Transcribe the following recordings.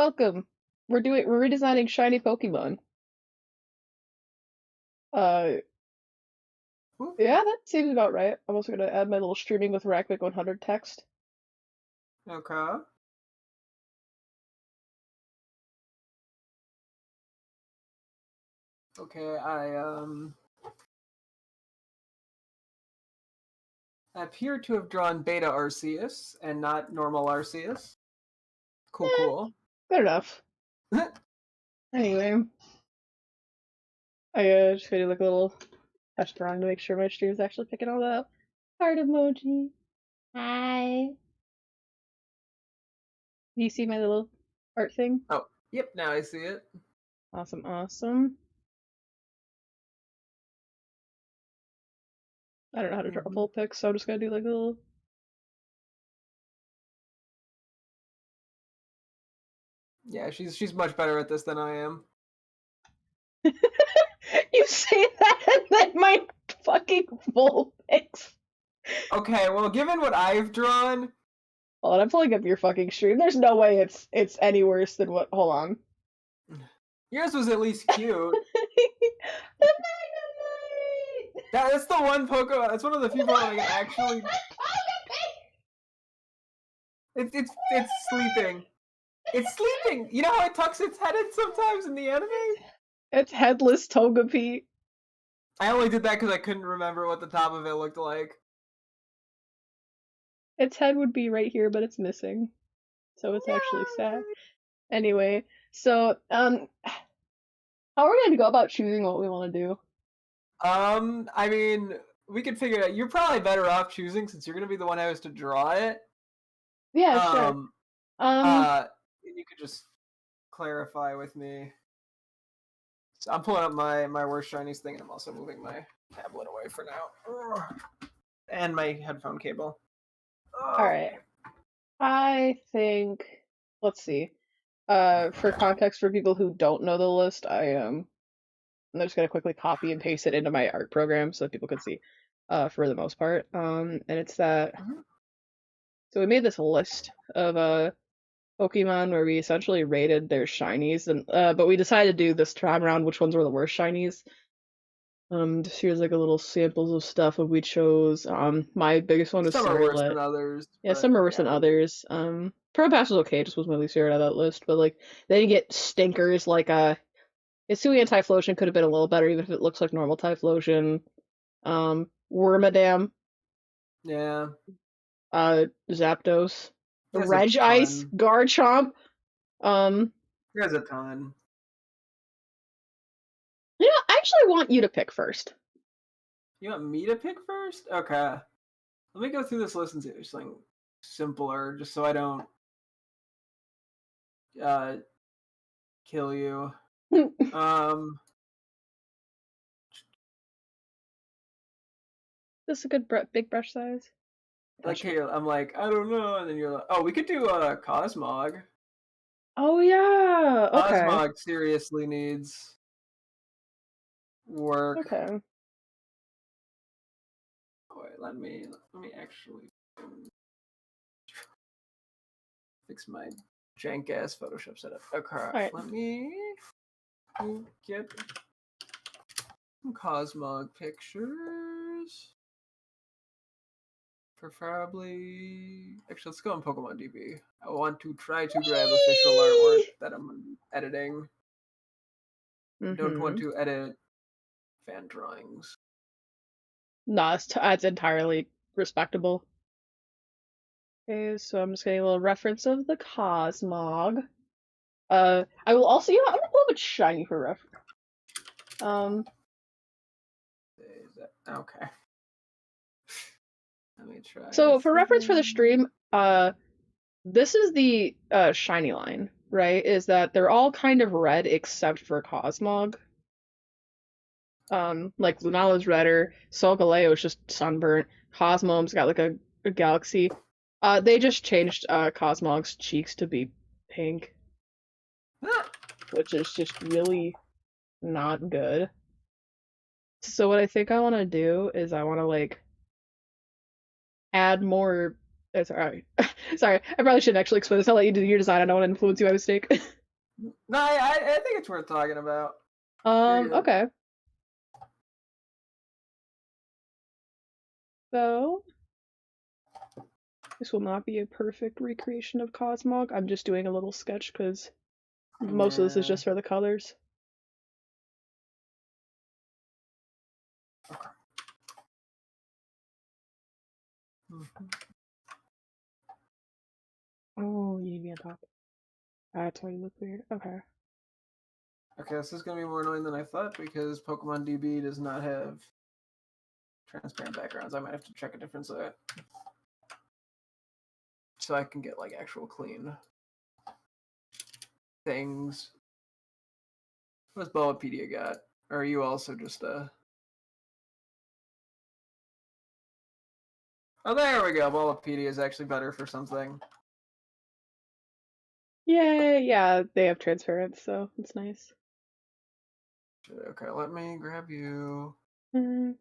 Welcome. We're redesigning shiny Pokemon. Uh, Ooh, yeah, that seems about right. I'm also gonna add my little streaming with rackmc100 text. okay. Okay, I appear to have drawn Beta Arceus and not normal Arceus. Cool, Eh, cool. good enough. Anyway, I just gonna do like a little test run to make sure my stream's actually picking all that up. Heart emoji. Hi. Do you see my little art thing? Oh, yep, now I see it. Awesome, awesome. I don't know how to draw a full pic, so I'm just gonna do like a little. Yeah, she's much better at this than I am. You say that and then my fucking full pics. Okay, well, given what I've drawn, Hold on, I'm pulling up your fucking stream. There's no way it's any worse than what. Hold on. yours was at least cute. The Magnemite! That's the one Pokemon. That's one of the few Pokemon I can actually. It's sleeping. It's sleeping. You know how it tucks its head in sometimes in the anime? It's headless Togepi. I only did that because I couldn't remember what the top of it looked like. Its head would be right here, but it's missing. So it's actually sad. Anyway, so how are we gonna go about choosing what we want to do? I mean, we could figure it out. You're probably better off choosing since you're gonna be the one who has to draw it. Yeah, sure. Um, Um, you could just clarify with me. So I'm pulling up my worst shinies thing, and I'm also moving my tablet away for now. Ugh. And my headphone cable. all right. I think. Let's see. For context, for people who don't know the list, I'm just gonna quickly copy and paste it into my art program so that people can see. For the most part. And it's that. So we made this list of Pokemon where we essentially rated their shinies, and but we decided to do this time around which ones were the worst shinies. Just here's like a little samples of stuff that we chose. My biggest one was Some are worse Cerulet. than others. Yeah, But some are worse than yeah. others. Propass was okay, just was my least favorite out of that list. But like, then you get stinkers like Hisuian Typhlosion could have been a little better, even if it looks like normal Typhlosion. Wormadam, Yeah. Zapdos, There's a Regice, ton. Garchomp. Um, There's a ton. I actually want you to pick first. You want me to pick first? Okay. Let me go through this list and see if there's something simpler, just so I don't kill you. This is a good big brush size. Like here, I'm like, I don't know, and then you're like, oh, we could do Cosmog. Oh yeah. Okay. Cosmog seriously needs work. Okay. Oh, wait, let me actually fix my jank ass Photoshop setup. Okay, Alright. let me get some Cosmog pictures. Preferably, actually, let's go on Pokemon DB. I want to try to grab official artwork that I'm editing. I don't want to edit fan drawings. No, it's entirely respectable. Okay, so I'm just getting a little reference of the Cosmog. I will also, I'm gonna pull up a shiny for reference. Okay. Let me try. So for reference for the stream, this is the shiny line, right? Is that they're all kind of red except for Cosmog. Like Lunala's redder, Solgaleo is just sunburnt, Cosmo's got like a galaxy. They just changed Cosmog's cheeks to be pink, which is just really not good. So what I think I want to do is I want to like add more It's alright. Sorry, I probably shouldn't actually explain this. I'll let you do your design. I don't want to influence you by mistake. No, I think it's worth talking about. You're good. Okay. So, this will not be a perfect recreation of Cosmog. I'm just doing a little sketch because most of this is Yeah. just for the colors. Okay. Oh, you need to be on top. That's why you look weird. Okay. Okay, this is gonna be more annoying than I thought because Pokemon DB does not have transparent backgrounds. I might have to check a different site so I can get like actual clean things. What's Bulbapedia got? Or are you also just Oh, there we go. Bulbapedia is actually better for something. Yay, yeah, they have transference, so it's nice. Okay, let me grab you. Mm.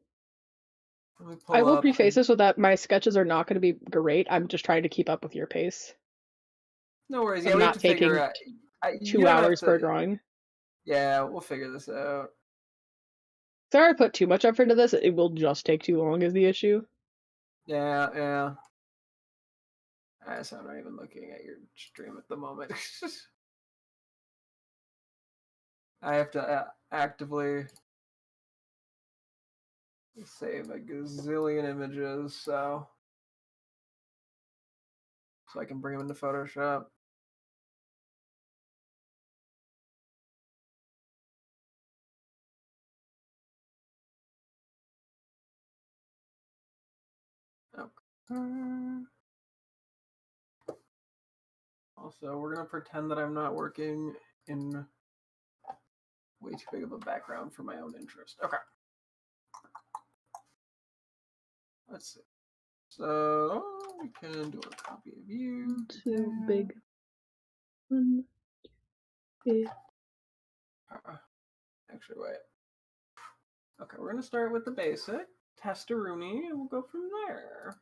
Let me I pull will up. preface this with that my sketches are not going to be great. I'm just trying to keep up with your pace. No worries. Yeah, I'm we have not to figure taking out. You two don't have hours per to. drawing. Yeah, we'll figure this out. So if I put too much effort into this, it will just take too long is the issue. Yeah, yeah. So I'm not even looking at your stream at the moment. I have to actively save a gazillion images, so I can bring them into Photoshop. Okay. Also, we're gonna pretend that I'm not working in way too big of a background for my own interest. Okay. Let's see. So we can do a copy of you. Too big. One, two. Actually, wait. Okay, we're gonna start with the basic Testaruni, and we'll go from there.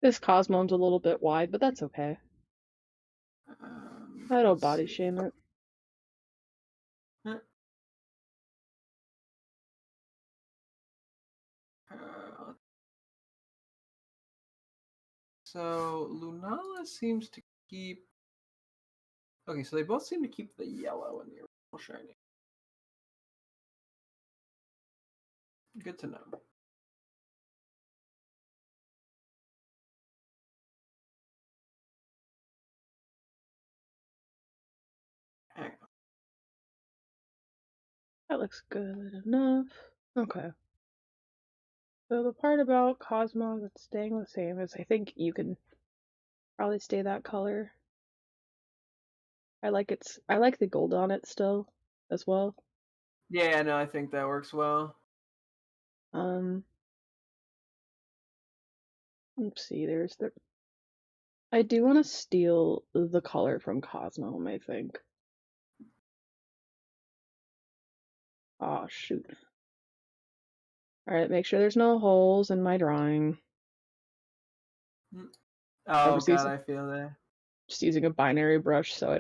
This Cosmo's a little bit wide, but that's okay. I don't Let's body see. shame it. Uh, so Lunala seems to keep. Okay, so they both seem to keep the yellow in the original shiny. Good to know. Hang on. That looks good enough. Okay. So the part about Cosmo that's staying the same is I think you can probably stay that color. I like the gold on it still as well. Yeah, no, I think that works well. Um let's see, there's the I do want to steal the color from Cosmo, I think. Oh shoot. Alright, make sure there's no holes in my drawing. Oh God, Obviously I feel that. just using a binary brush so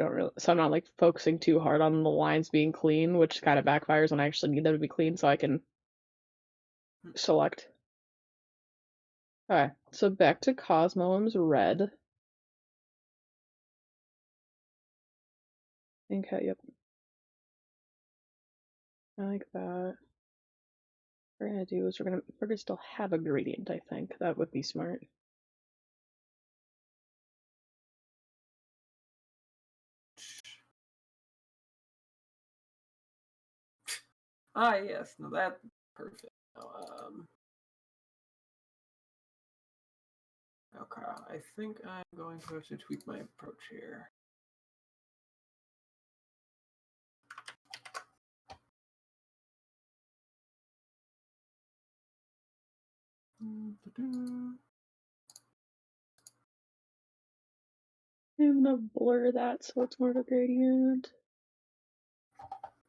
I'm not like focusing too hard on the lines being clean, which kind of backfires when I actually need them to be clean so I can select. Alright, so back to Cosmo's red. Okay, yep. I like that. What we're gonna do is we're gonna still have a gradient, I think. That would be smart. Ah, yes, no, that's perfect. Okay, I think I'm going to have to tweak my approach here. I'm gonna blur that so it's more of a gradient.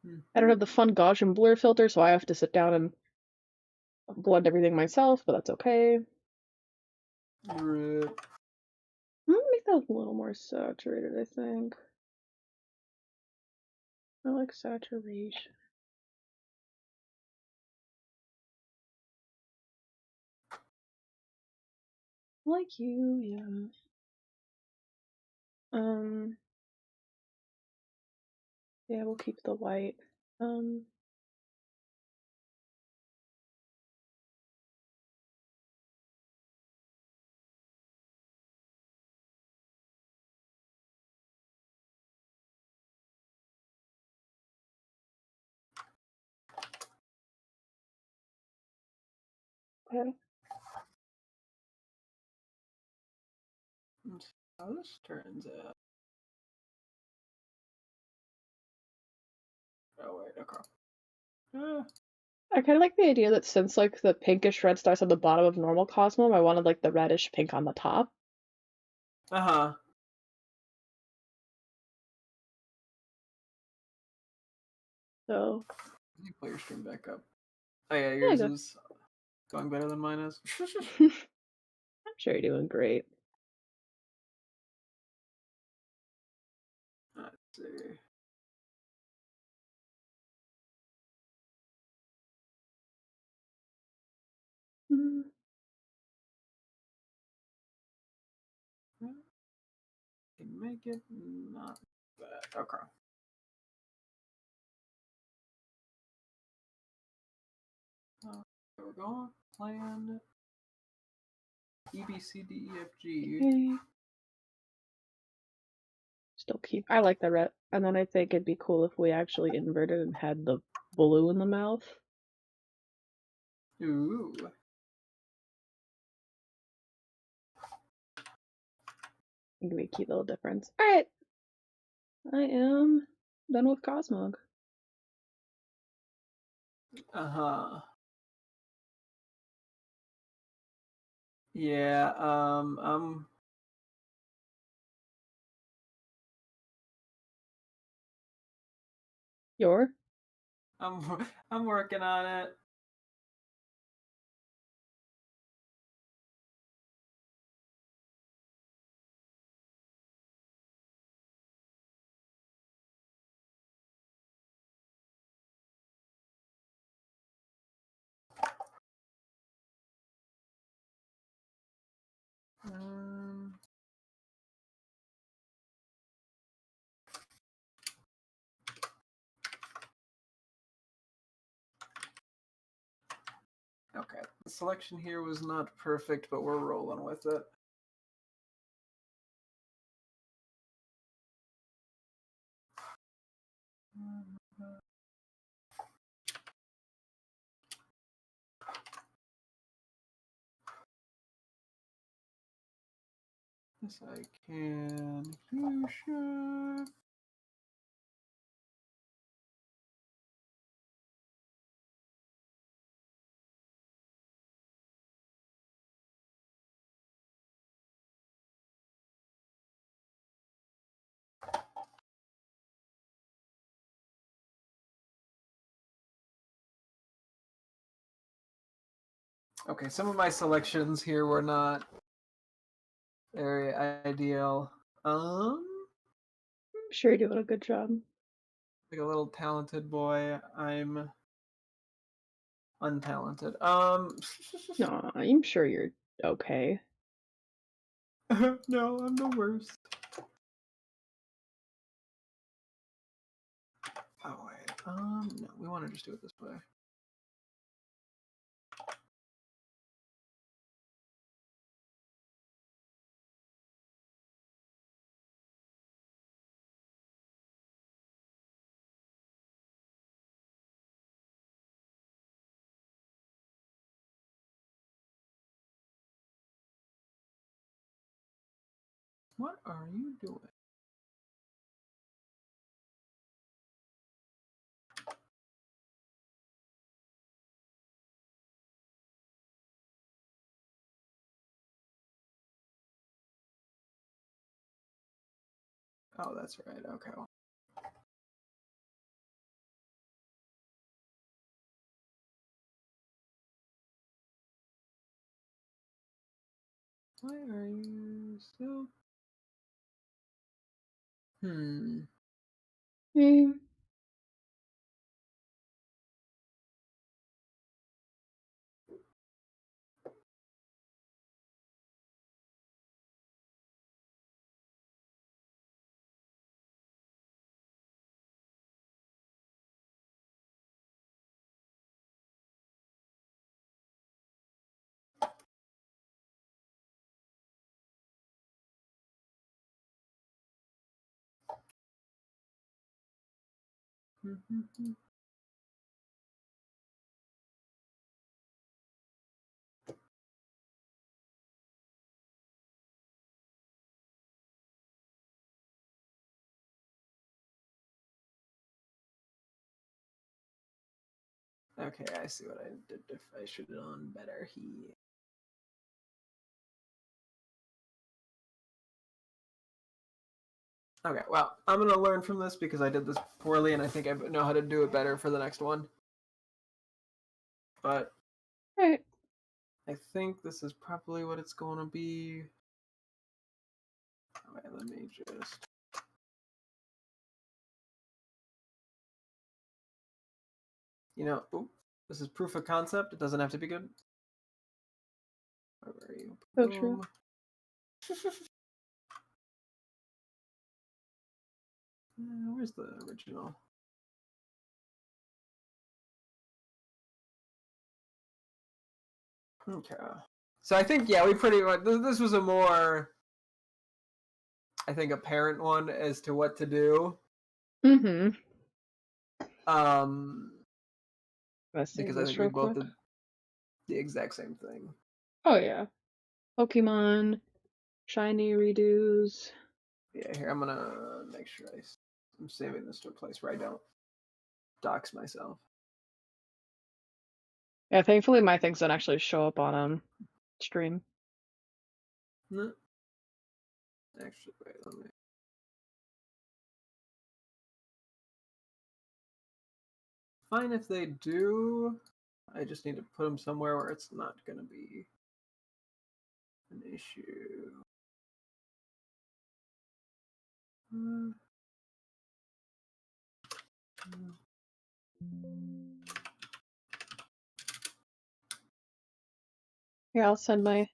I don't Mhm. have the fun Gaussian blur filter, so I have to sit down and blend everything myself, but that's okay. Rip. I'm gonna make that a little more saturated, I think. I like saturation. Like you, yeah. Yeah, we'll keep the white. Okay. Let's see how this turns out. Oh wait, okay. I kind of like the idea that since like the pinkish red starts on the bottom of normal Cosmo, I wanted like the reddish pink on the top. Uh-huh. So Let me pull your stream back up. Oh yeah, yeah, yours is going better than mine is. I'm sure you're doing great. Let's see. Mm, Can make it not bad. Okay. There we go. Plan E B C D E F G. okay. Still keep. I like the red, and then I think it'd be cool if we actually inverted and had the blue in the mouth. Ooh. It could be a cute little difference. All right, I am done with Cosmog. Uh-huh. Yeah, Your? I'm I'm working on it. Um, okay, the selection here was not perfect, but we're rolling with it. Yes, I can. Fuchsia. Okay, some of my selections here were not very ideal. I'm sure you're doing a good job. Like a little talented boy. I'm untalented. No, I'm sure you're okay. No, I'm the worst. Oh wait. No, we want to just do it this way. What are you doing? Oh, that's right. Okay. Why are you still? Hmm. Mm. Okay, I see what I did. If I should have done better here. Okay, well, I'm gonna learn from this because I did this poorly, and I think I know how to do it better for the next one. But Right. I think this is probably what it's going to be. Okay, let me just. This is proof of concept. It doesn't have to be good. Where are you? So true. Boom. Where's the original? Okay. So I think, yeah, we pretty much. This was a more, I think, apparent one as to what to do. Mm-hmm. Let's save Because I this think we real both quick. did the exact same thing. Oh yeah. Pokemon, shiny redos. Yeah, here, I'm gonna make sure I'm saving this to a place where I don't dox myself. Yeah, thankfully my things don't actually show up on stream. No. Actually, wait, let me. Fine if they do. I just need to put them somewhere where it's not gonna be an issue. Yeah, I'll send my.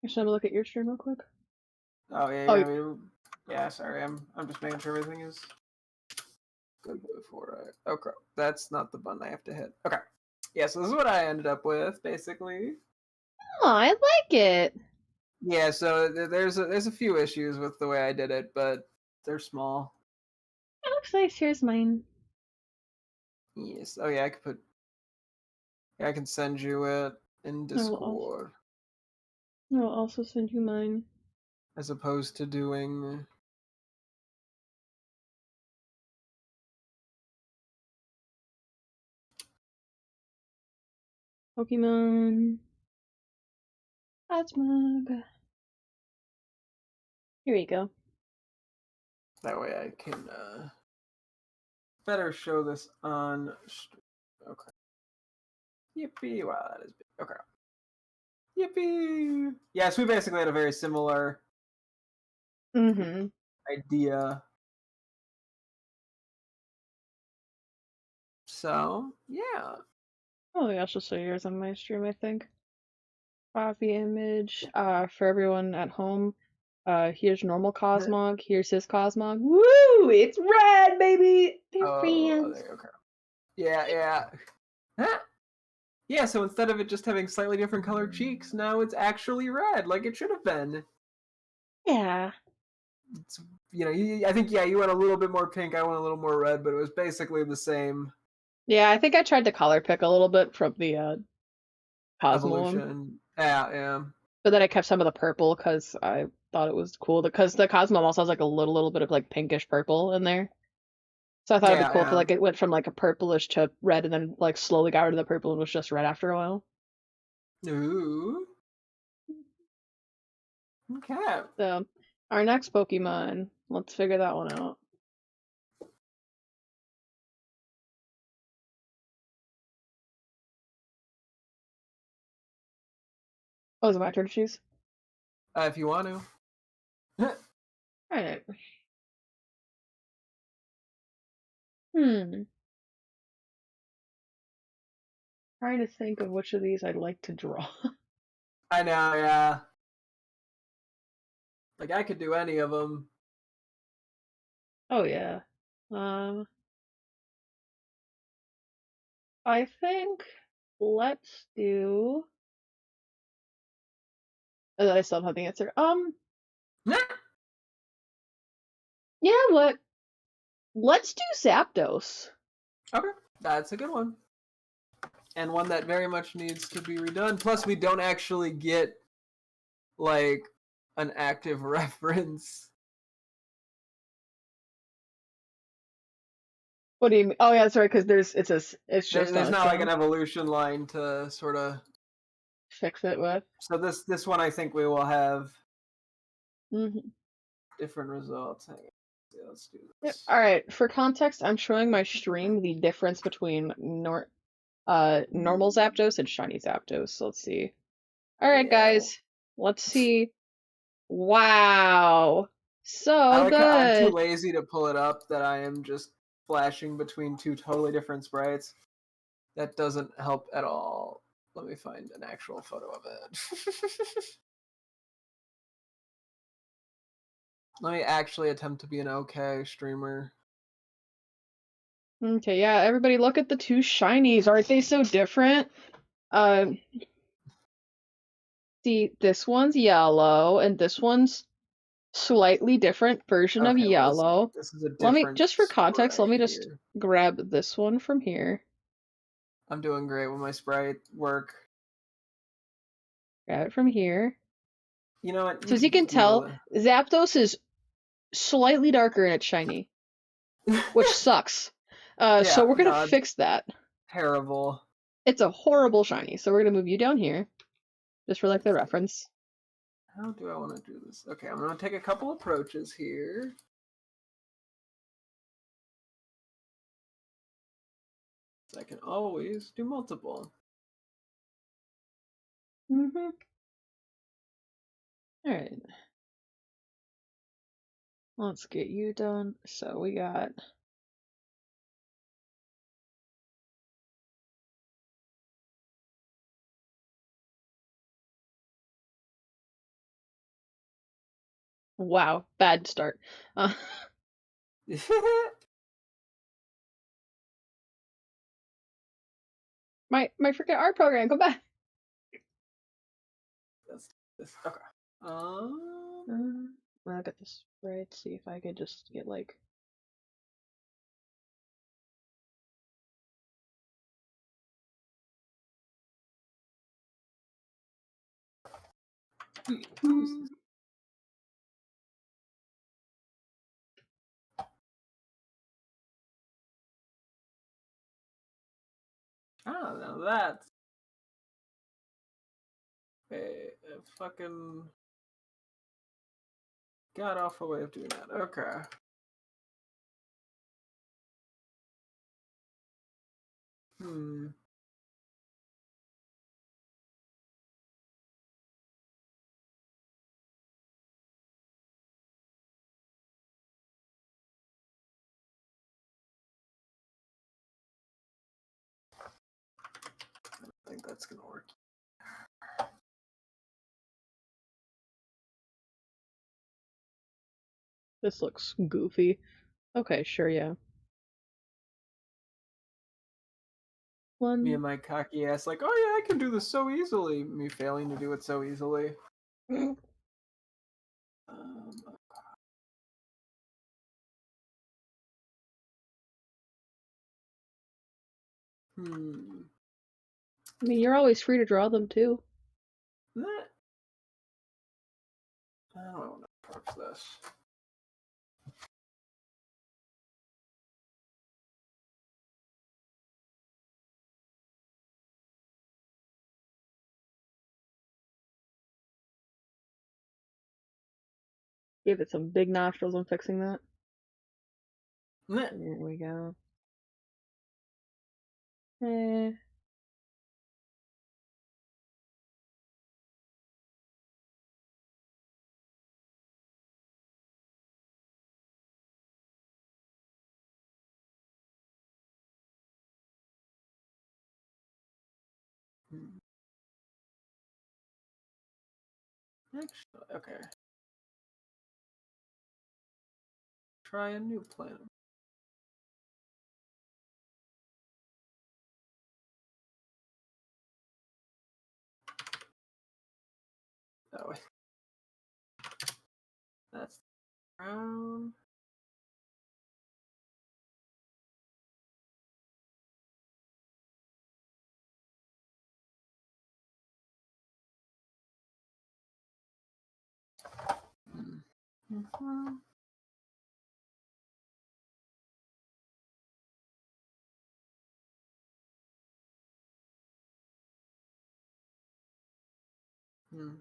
Actually, I'm gonna look at your stream real quick. Oh yeah, Oh, yeah. Sorry, I'm just making sure everything is good before I. Okay, that's not the button I have to hit. Okay, yeah. So this is what I ended up with, basically. oh, I like it. Yeah. So there's a few issues with the way I did it, but they're small. It looks nice. Here's mine. Yes. Oh yeah, I could put. Yeah, I can send you it in Discord I will also send you mine. as opposed to doing. Pokemon. Asmog. Here we go. That way I can better show this on. Okay. Yippee! Wow, that is big. Okay. Yippee! Yes, we basically had a very similar Mm-hmm. idea. So yeah. Oh, yeah, I'll just show yours on my stream, I think. Copy image. For everyone at home, here's normal Cosmog. Here's his Cosmog. Woo! It's red, baby! They're fans. Okay. Yeah. Huh? Yeah, so instead of it just having slightly different colored cheeks, now it's actually red, like it should have been. Yeah. It's, I think, yeah, you went a little bit more pink, I went a little more red, but it was basically the same Yeah, I think I tried to color pick a little bit from the Cosmo one. evolution. Yeah. But then I kept some of the purple because I thought it was cool. Because the Cosmo also has like a little bit of like pinkish purple in there. So I thought it'd be cool if Yeah. like it went from like a purplish to red and then like slowly got rid of the purple and was just red after a while. Ooh. Okay. So our next Pokemon Let's figure that one out. Oh, is it my turn to choose? If you want to. Alright. Trying to think of which of these I'd like to draw. I know, yeah. Like, I could do any of them. Oh, yeah. I think let's do... I still don't have the answer. Yeah, what? Let's do Zapdos. Okay, that's a good one. And one that very much needs to be redone. Plus, we don't actually get, like, an active reference. What do you mean? Oh, yeah, that's right, because it's just on There's its not like own. an evolution line to sort of Fix it with. So this one I think we will have Mm-hmm. different results. Hang on. Yeah, let's do Yep. this. All right. For context, I'm showing my stream the difference between normal Zapdos and shiny Zapdos. So let's see. All right, Yeah. guys. Let's see. Wow. I So like how I'm too good. lazy to pull it up that I am just flashing between two totally different sprites. That doesn't help at all. Let me find an actual photo of it. Let me actually attempt to be an okay streamer. Okay, yeah, everybody look at the two shinies. Aren't they so different? See, this one's yellow and this one's slightly different version of Okay, well yellow. this is a Let me, different just for context, let sprite me just here. grab this one from here. I'm doing great with my sprite work. Grab it from here. You know what? So You as you should can just Google tell, Zapdos is slightly darker and it's shiny, it. which sucks. So Yeah, we're gonna no, fix that. terrible. It's a horrible shiny, so we're gonna move you down here, just for like the reference. How do I want to do this? Okay, I'm going to take a couple approaches here. So I can always do multiple. Mm-hmm. Alright. Let's get you done. So we got... Wow, bad start. My freaking art program, come back! That's this. Okay. I'll get this right, see if I could just get like... Oh, now that's a fucking god awful way of doing that. Okay. Hmm. I think that's gonna work. This looks goofy. Okay, sure, yeah. Me One... and my cocky ass, like, oh yeah, I can do this so easily. Me failing to do it so easily. Um, hmm. I mean, you're always free to draw them too. Nah. I don't want to approach this. Give it some big nostrils. I'm fixing that. Meh. There we go. Eh. Hmm. Actually, okay. Try a new plan. That way. That's brown. Mm-hmm. Hmm.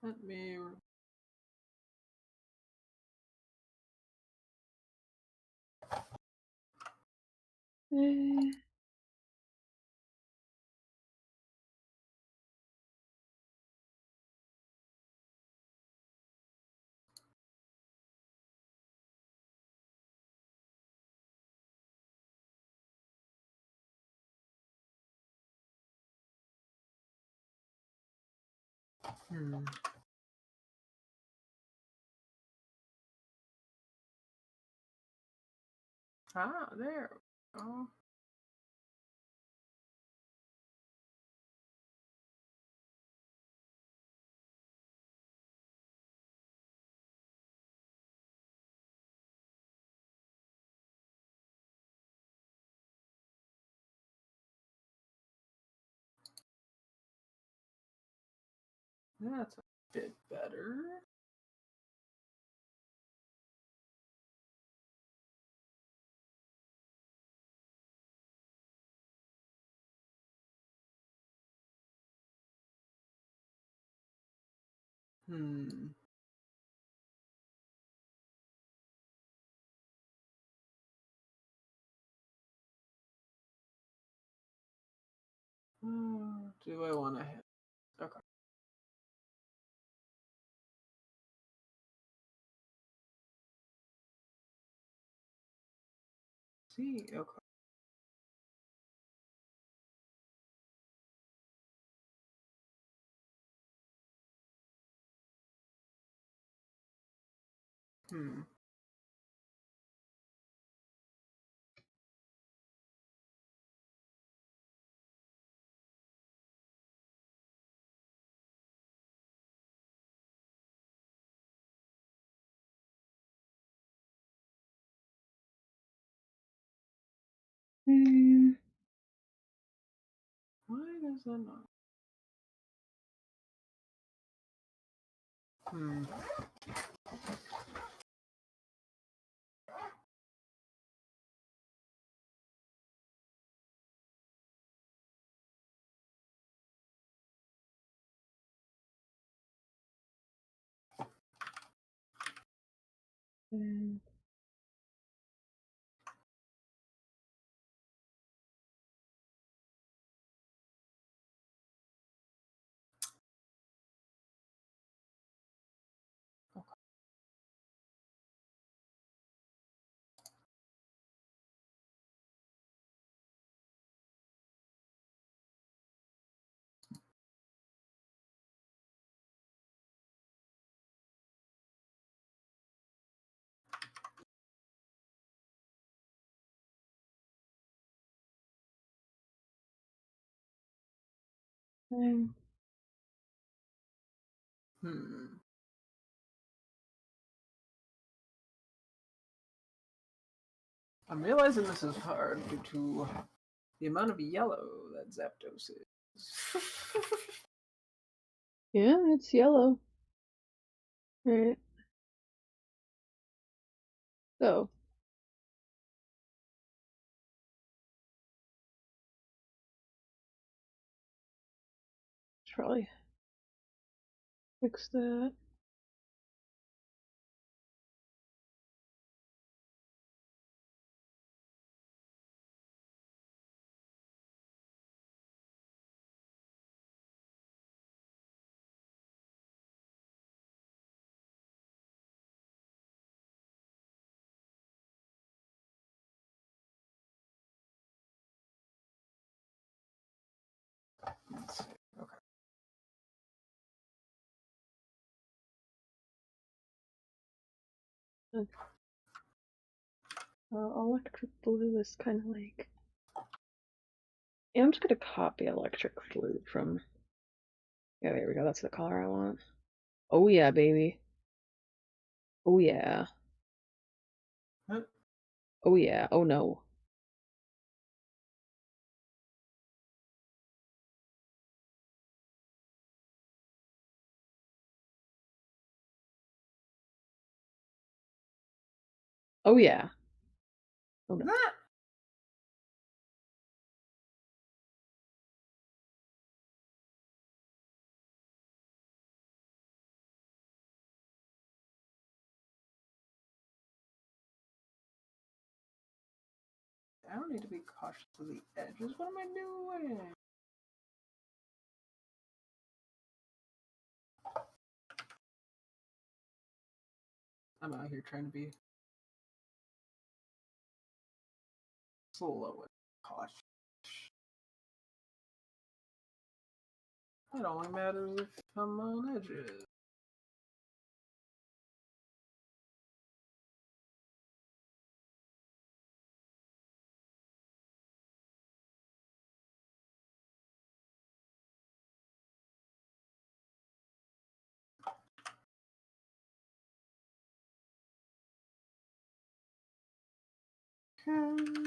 Let me. Eh. Hmm. Ah, there. Oh. That's a bit better. Hmm. Do I want to hit? Okay. See. Okay. Hmm. Hmm. Why does that not? Hmm. Hmm. Hmm. Hmm. I'm realizing this is hard due to the amount of yellow that Zapdos is. Yeah, it's yellow. Alright. So. Should probably fix that. Let's see. Okay. Electric blue is kind of like. Yeah, I'm just gonna copy electric blue from. Yeah, there we go. That's the color I want. Oh yeah, baby. Oh yeah. Huh? Oh yeah. Oh no. Oh yeah. Oh no. Nah. I don't need to be cautious of the edges. What am I doing? I'm out here trying to be slow and cautious. It only matters if I'm on edges. Okay.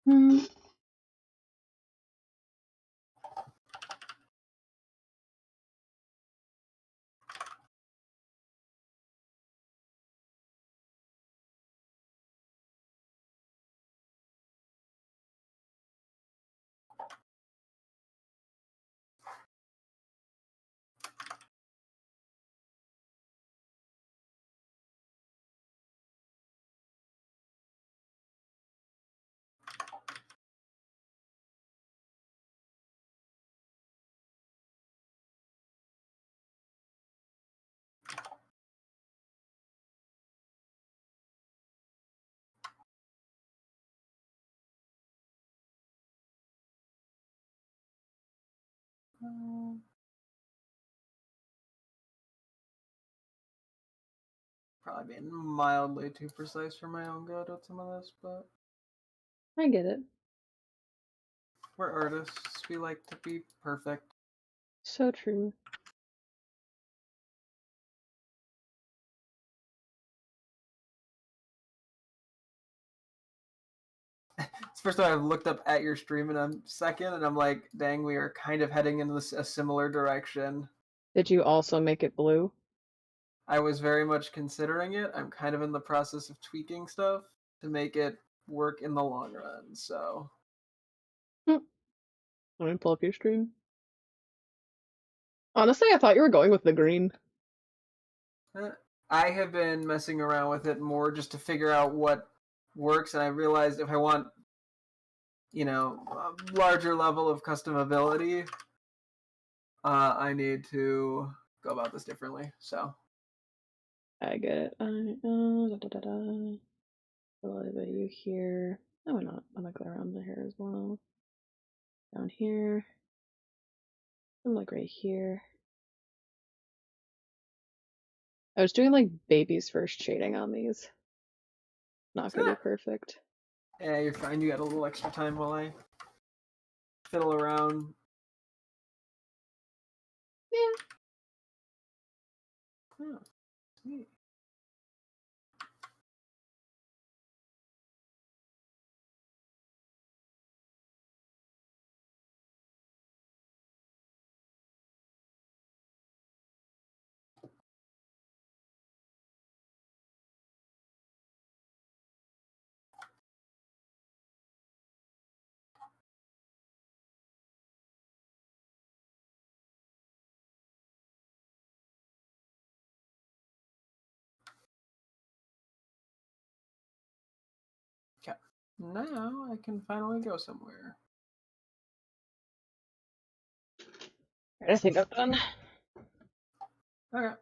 Hmm. Probably being mildly too precise for my own good with some of this, but I get it. we're artists. We like to be perfect. So true. It's the first time I've looked up at your stream in a second, and I'm like, dang, we are kind of heading in a similar direction. Did you also make it blue? I was very much considering it. I'm kind of in the process of tweaking stuff to make it work in the long run, so. Hmm. Let me pull up your stream. Honestly, I thought you were going with the green. I have been messing around with it more just to figure out what works, and I realized if I want, a larger level of customability, I need to go about this differently. So I get it. A little bit of you here. No, why not? I'm gonna go around the hair as well. Down here. I'm like right here. I was doing like baby's first shading on these. Not gonna be perfect. yeah, you're fine. You got a little extra time while I fiddle around. Yeah. Oh, sweet. Okay. Now I can finally go somewhere. I think I'm done. Okay.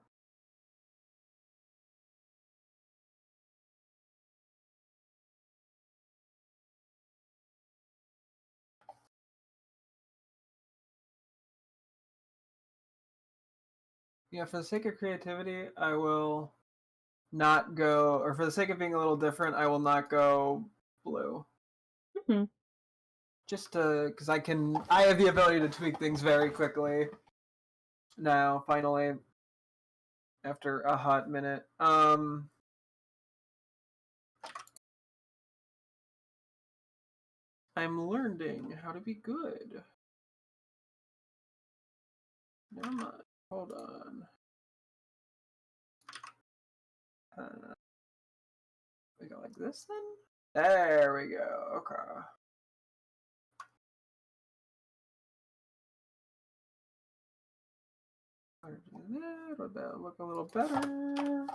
Yeah, for the sake of creativity, I will not go, or for the sake of being a little different, I will not go blue. Mm-hmm. Just because I have the ability to tweak things very quickly. Now, finally, after a hot minute. I'm learning how to be good. Never mind. Hold on. We go like this then? There we go. Okay. Do that. Would that look a little better?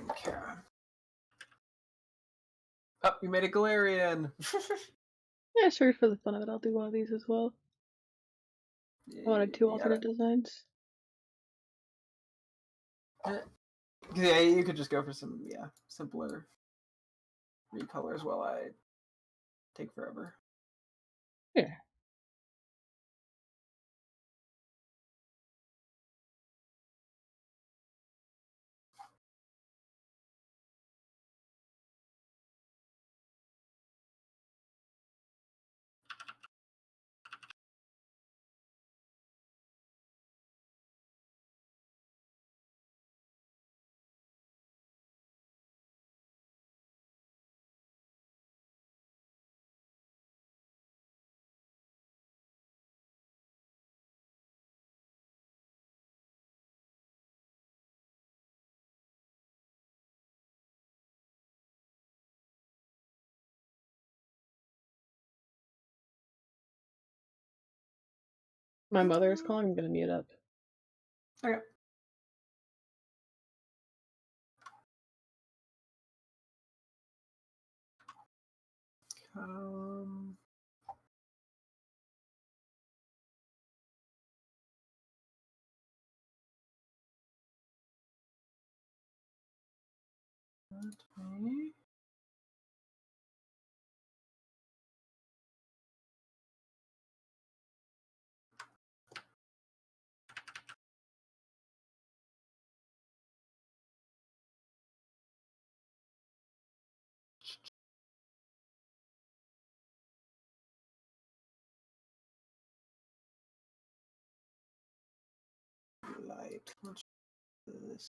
Okay. Oh, you made a Galarian. Yeah, sure, for the fun of it, I'll do one of these as well. I wanted two You got alternate it. designs. Yeah, you could just go for some simpler recolors while I take forever. Yeah. My mother is calling. I'm gonna mute up. Okay. Um, okay. Light. What's this?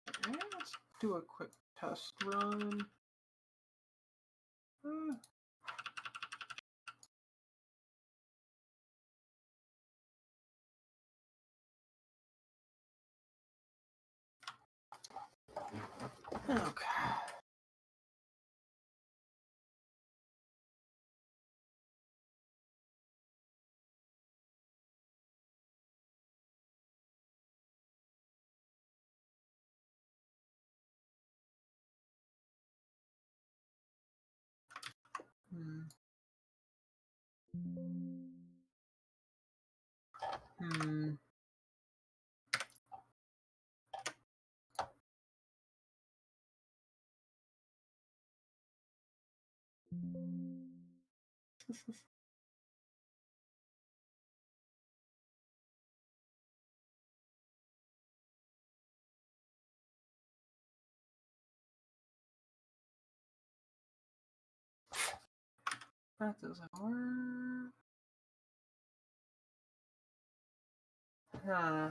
Okay, let's do a quick test run. Okay. Hmm. Hmm. That doesn't work. Huh.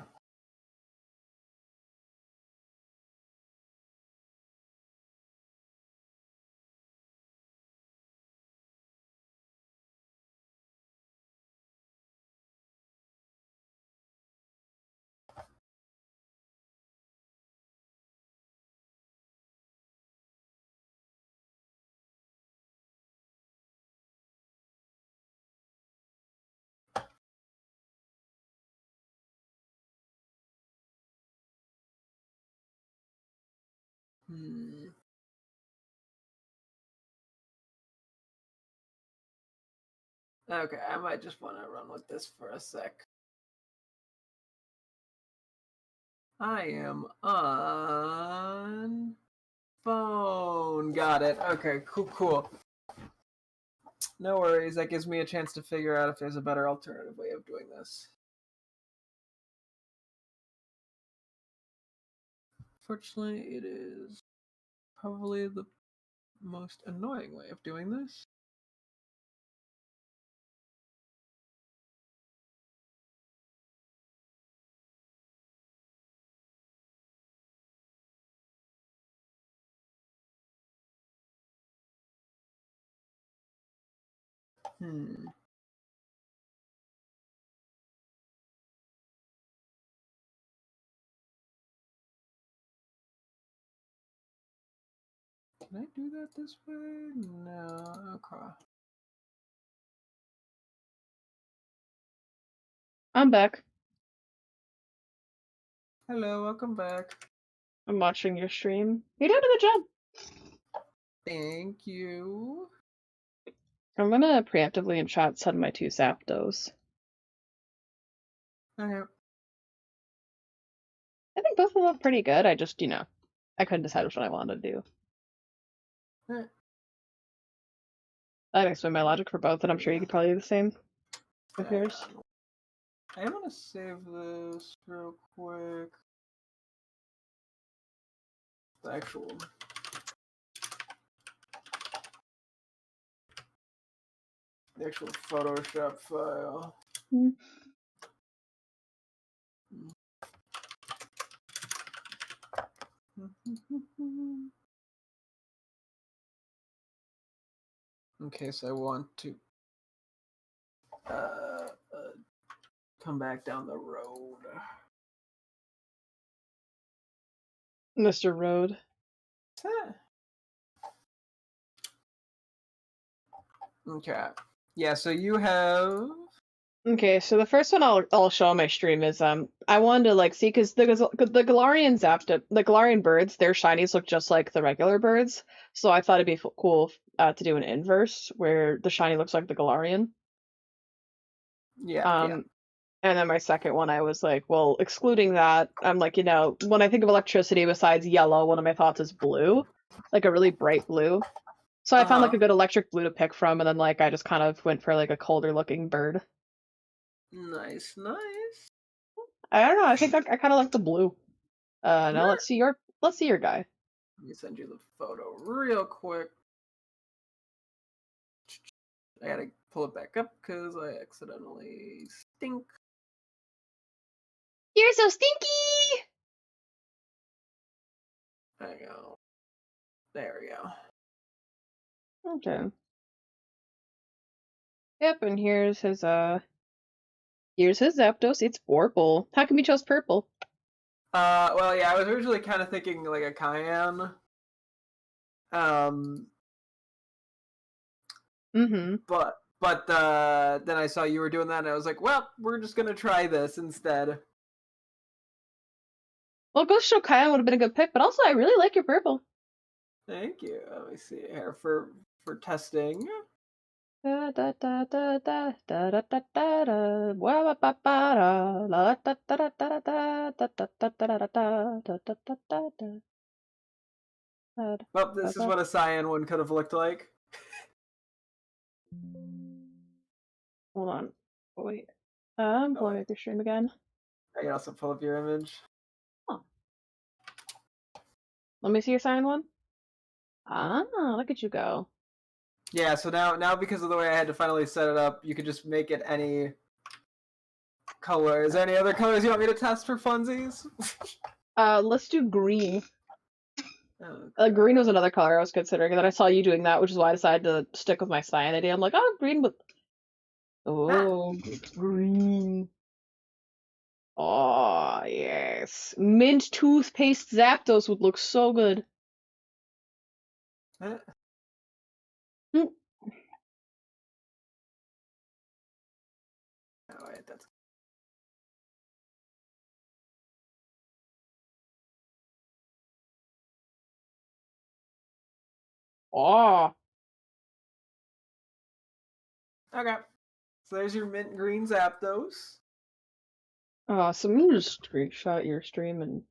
Hmm. Okay, I might just want to run with this for a sec. I am on phone. Got it. Okay, cool. No worries. That gives me a chance to figure out if there's a better alternative way of doing this. Fortunately, it is probably the most annoying way of doing this. Hmm. Can I do that this way? No. Okay. I'm back. Hello, welcome back. I'm watching your stream. You're doing a good job. Thank you. I'm gonna preemptively in chat send my 2 Zapdos. Okay. I think both of them look pretty good. I just, I couldn't decide which one I wanted to do. That explains my logic for both, and I'm sure you could probably do the same with yours. I am gonna save this real quick. The actual Photoshop file. Mm. Okay, so I want to come back down the road. Mr. Road. Okay. Yeah, so you have. Okay, so the first one I'll show on my stream is I wanted to see because the Galarian the Galarian birds, their shinies look just like the regular birds, so I thought it'd be cool to do an inverse where the shiny looks like the Galarian. Yeah. And then my second one, I was like, well, excluding that, I'm like, when I think of electricity besides yellow, one of my thoughts is blue, like a really bright blue. So I found a good electric blue to pick from, and then I just kind of went for a colder looking bird. Nice. I don't know. I think I kind of like the blue. Now let's see your guy. Let me send you the photo real quick. I gotta pull it back up because I accidentally stink. You're so stinky! There you go. There we go. Okay. Yep, and here's his Zapdos. It's purple. How come you chose purple? Well, yeah, I was originally kind of thinking like a cayenne. But then I saw you were doing that, and I was like, well, we're just gonna try this instead. Well, Ghost Show Kyan would have been a good pick, but also I really like your purple. Thank you. Let me see here for testing. da da da da da da da da da wa ba ba ba da la da da da da da da da da da da da da da da da da da. Well, this is what a cyan one could have looked like. Hold on. Wait. I'm Oh, pulling wait. up your stream again. I can also pull up your image. Oh. Let me see your sign one. Ah, look at you go. Yeah, so now because of the way I had to finally set it up, you could just make it any color. Is there any other colors you want me to test for funsies? Let's do green. Okay. Green was another color I was considering, and then I saw you doing that, which is why I decided to stick with my cyan idea. I'm like, oh, green with. Ah. Oh, green. Oh, yes. Mint toothpaste Zapdos would look so good. Ah. Hmm. Oh, wait, that's... Oh, Okay. So there's your mint green Zapdos. so you just screenshot your stream and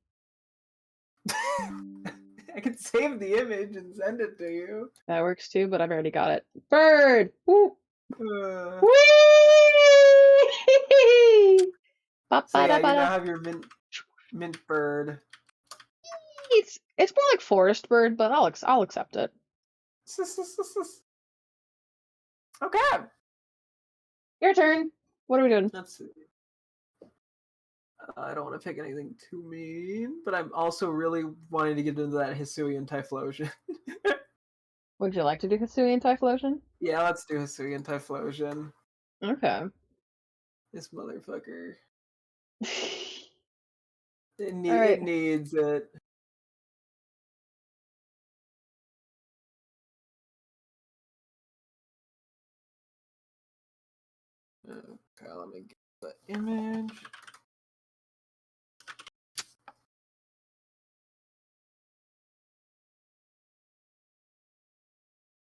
I can save the image and send it to you. that works too, but I've already got it. Bird! Woo! Uh, Whee! so yeah, you Ba-ba-da-ba-da. now have your mint bird. It's more like forest bird, but I'll accept it. Okay. Your turn. What are we doing? Let's see. I don't want to pick anything too mean, but I'm also really wanting to get into that Hisuian Typhlosion. Would you like to do Hisuian Typhlosion? Yeah, let's do Hisuian Typhlosion. Okay. This motherfucker. All It right. needs it. Okay, let me get the image.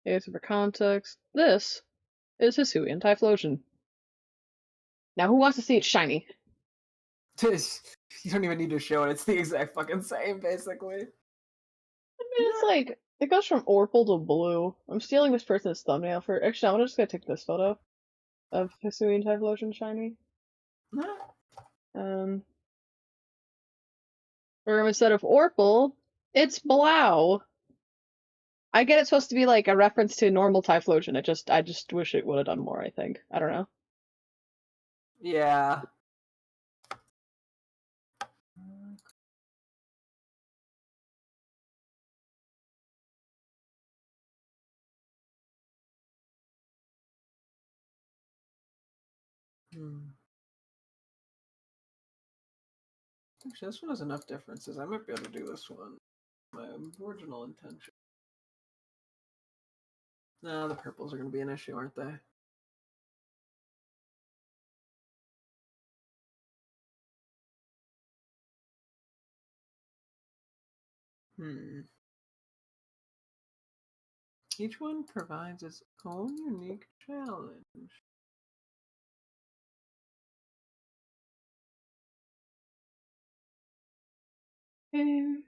Okay, so for context, this is Hisuian Typhlosion. Now, who wants to see it shiny? You don't even need to show it. It's the exact fucking same, basically. I mean, it's like, it goes from Orpal to blue. I'm stealing this person's thumbnail for. Actually, I'm just gonna take this photo of Hisuian Typhlosion shiny. Um, or instead of Orpal, it's Blau. I get it's supposed to be like a reference to normal Typhlosion. I just wish it would have done more, I think. I don't know. Yeah. Actually, this one has enough differences. I might be able to do this one. My original intention. Nah, the purples are going to be an issue, aren't they? Each one provides its own unique challenge. Eh.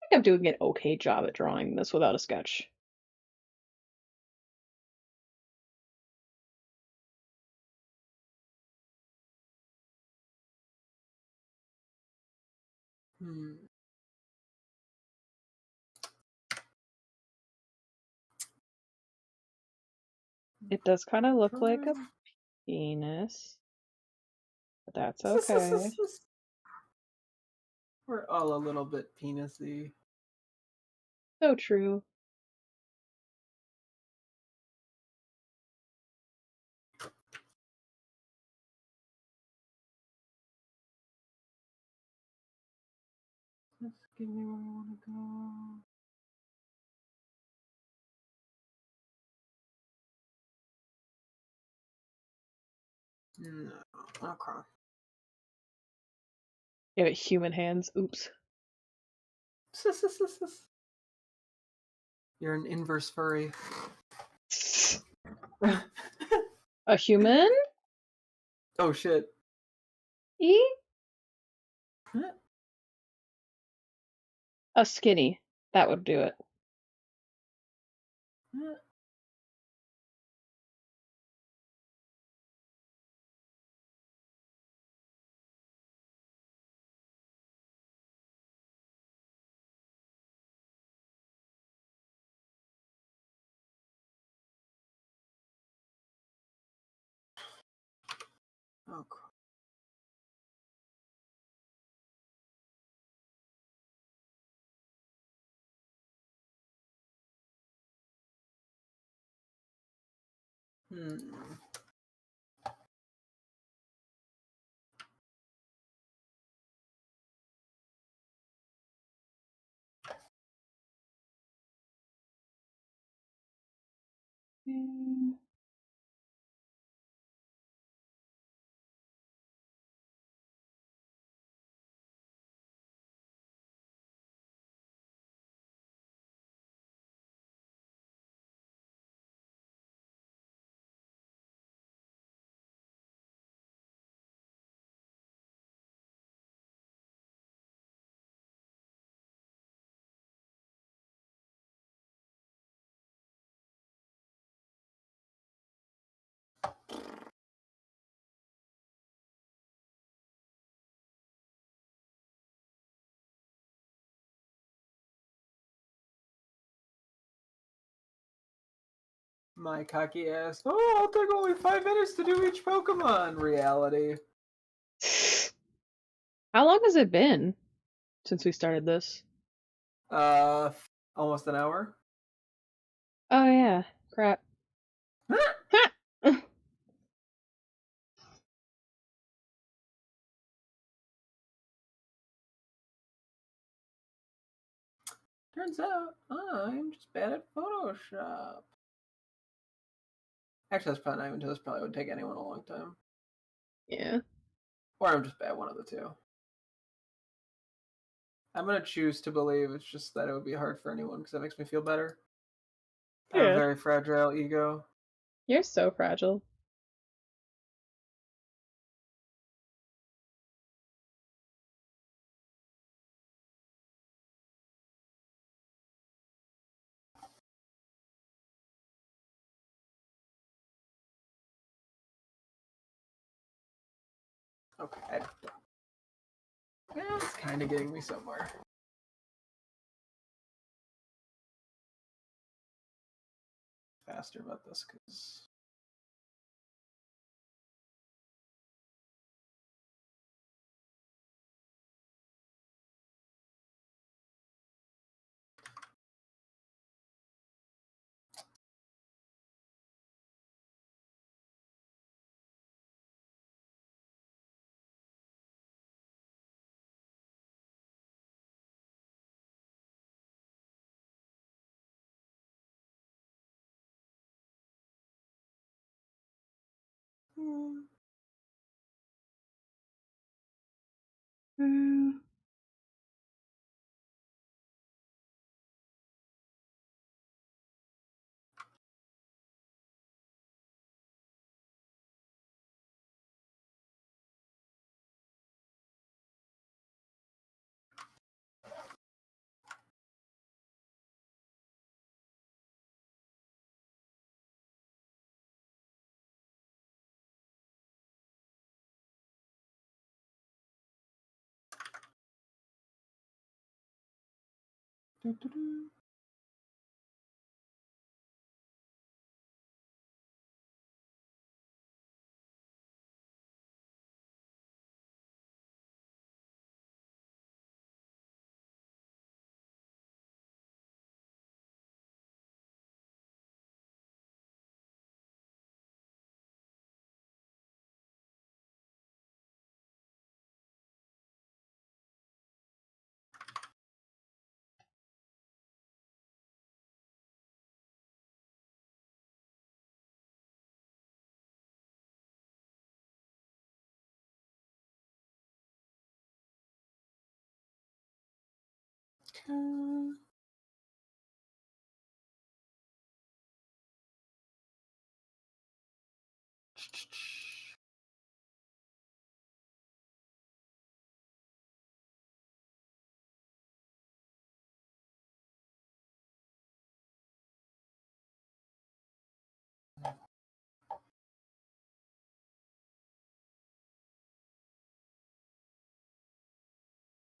I think I'm doing an okay job at drawing this without a sketch. It does kind of look like a penis, but that's okay. We're all a little bit penisy. So true. Just give me where I want to go. No. Okay. Yeah, human hands. Oops. You're an inverse furry. A human? Oh shit. E? A skinny. That would do it. Okay. Hmm. Mm. My cocky ass. Oh, I'll take only 5 minutes to do each Pokemon. Reality. How long has it been since we started this? Uh, almost an hour. Oh yeah. Crap. Turns out I'm just bad at Photoshop. Actually, that's probably not even true. This probably would take anyone a long time. Yeah. Or I'm just bad, one of the two. I'm gonna choose to believe it's just that it would be hard for anyone because that makes me feel better. I have a Yeah. very fragile ego. You're so fragile. Okay. Yeah, it's kind of getting me somewhere. Faster about this because. Mm.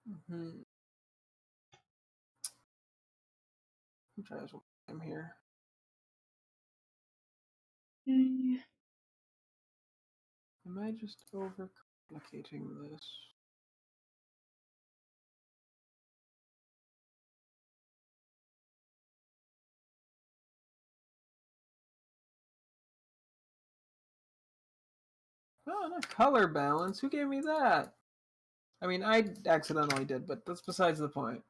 Mm-hmm. Who tries one time here? Okay. Am I just overcomplicating this? Oh, not color balance. Who gave me that? I mean, I accidentally did, but that's besides the point.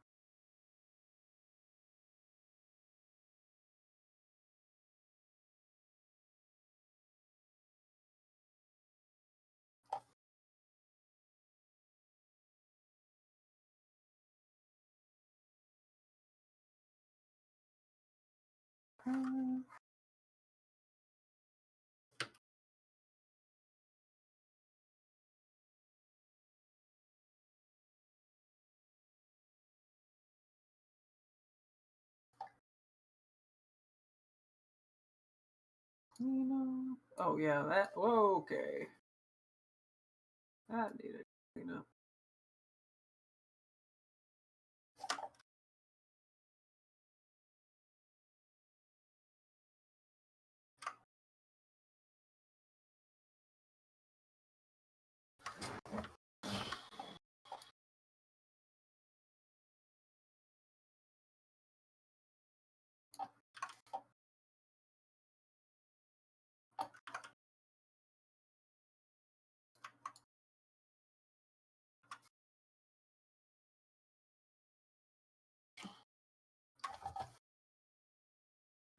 Oh yeah, that. Whoa, okay. That needed clean up.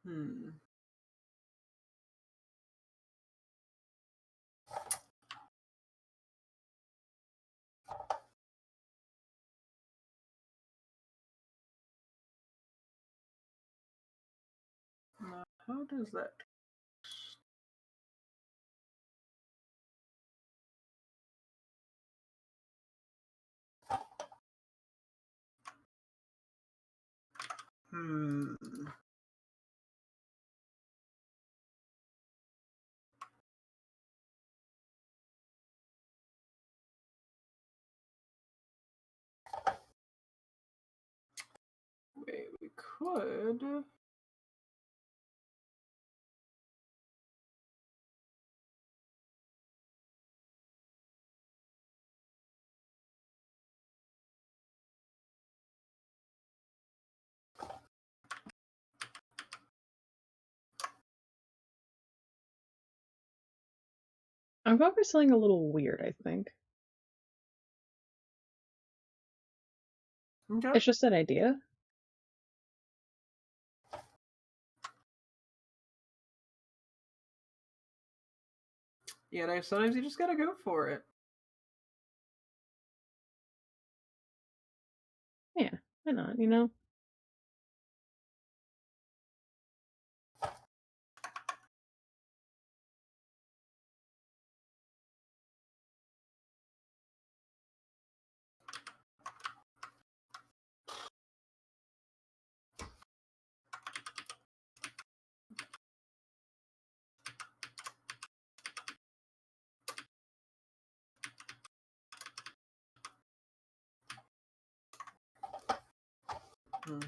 Hmm. Now, how does that? Hmm. Wait, we could. I'm going for something a little weird, I think. Okay. It's just an idea. Yeah, sometimes you just gotta go for it. Yeah, why not, you know? Hmm.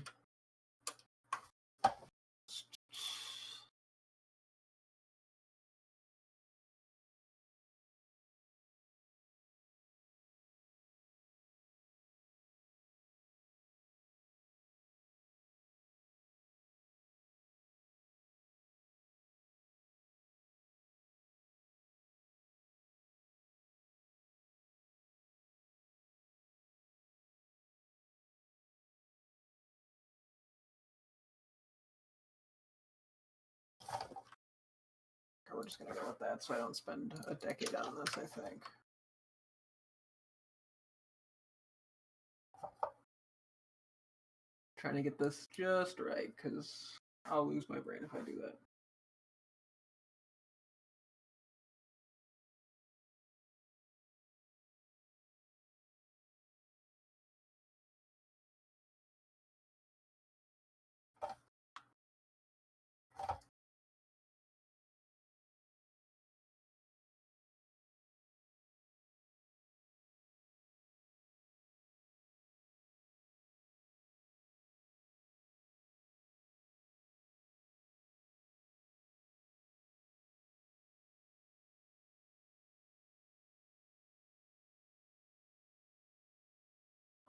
We're just gonna go with that, so I don't spend a decade on this. I think. Trying to get this just right, because I'll lose my brain if I do that.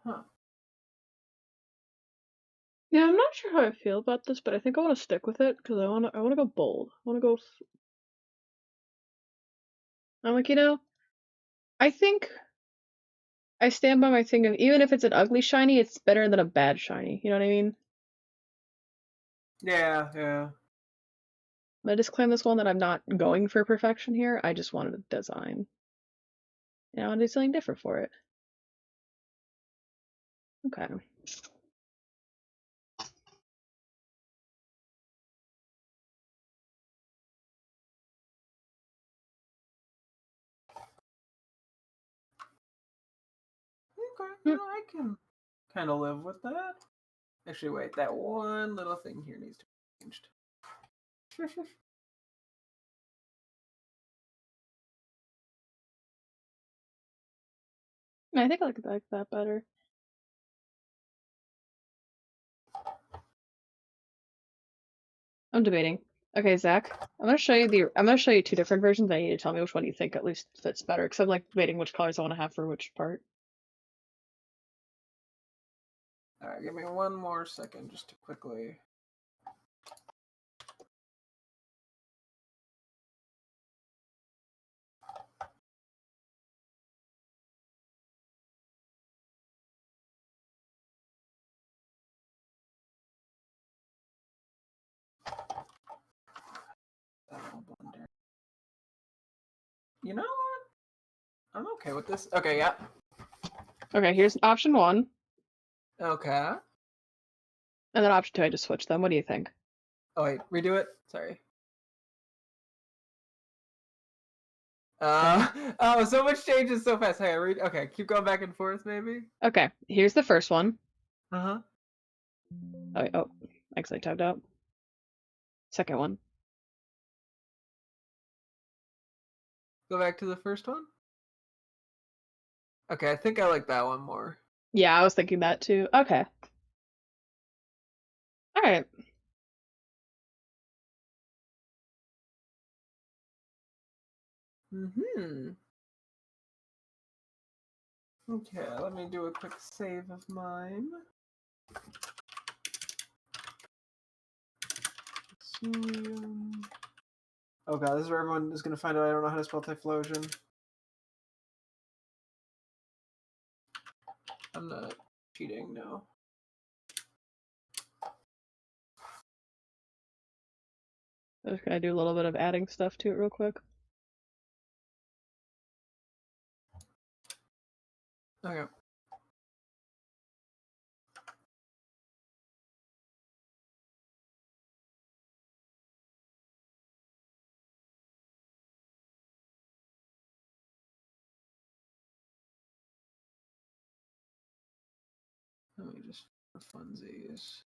Huh. Yeah, I'm not sure how I feel about this, but I think I want to stick with it because I want to go bold. I want to go. I'm like, I think I stand by my thing of even if it's an ugly shiny, it's better than a bad shiny. You know what I mean? Yeah, yeah. I'm gonna disclaim this one that I'm not going for perfection here. I just wanted a design. I want to do something different for it. Okay. Okay, I can kind of live with that. Actually, wait, that one little thing here needs to be changed. I think I like that better. I'm debating. Okay, Zach, I'm gonna show you two different versions. I need to tell me which one you think at least fits better, because I'm like debating which colors I want to have for which part. Alright, give me one more second just to quickly. Blender. You know what? I'm okay with this. Okay, yeah. Okay, here's option one, Okay. and then option two. I just switched them. What do you think? Oh wait, redo it. Sorry. Okay. Oh, so much changes so fast. Hey, read. Okay, keep going back and forth, maybe. Okay, here's the first one. Uh-huh. Oh, wait, oh, actually typed out. Second one. Go back to the first one. Okay, I think I like that one more. Yeah, I was thinking that too. Okay. All right. Mm-hmm. Okay, let me do a quick save of mine. Oh god, this is where everyone is gonna find out I don't know how to spell Typhlosion. I'm not cheating, no. I'm just gonna do a little bit of adding stuff to it real quick. Okay. Let me just for funsies.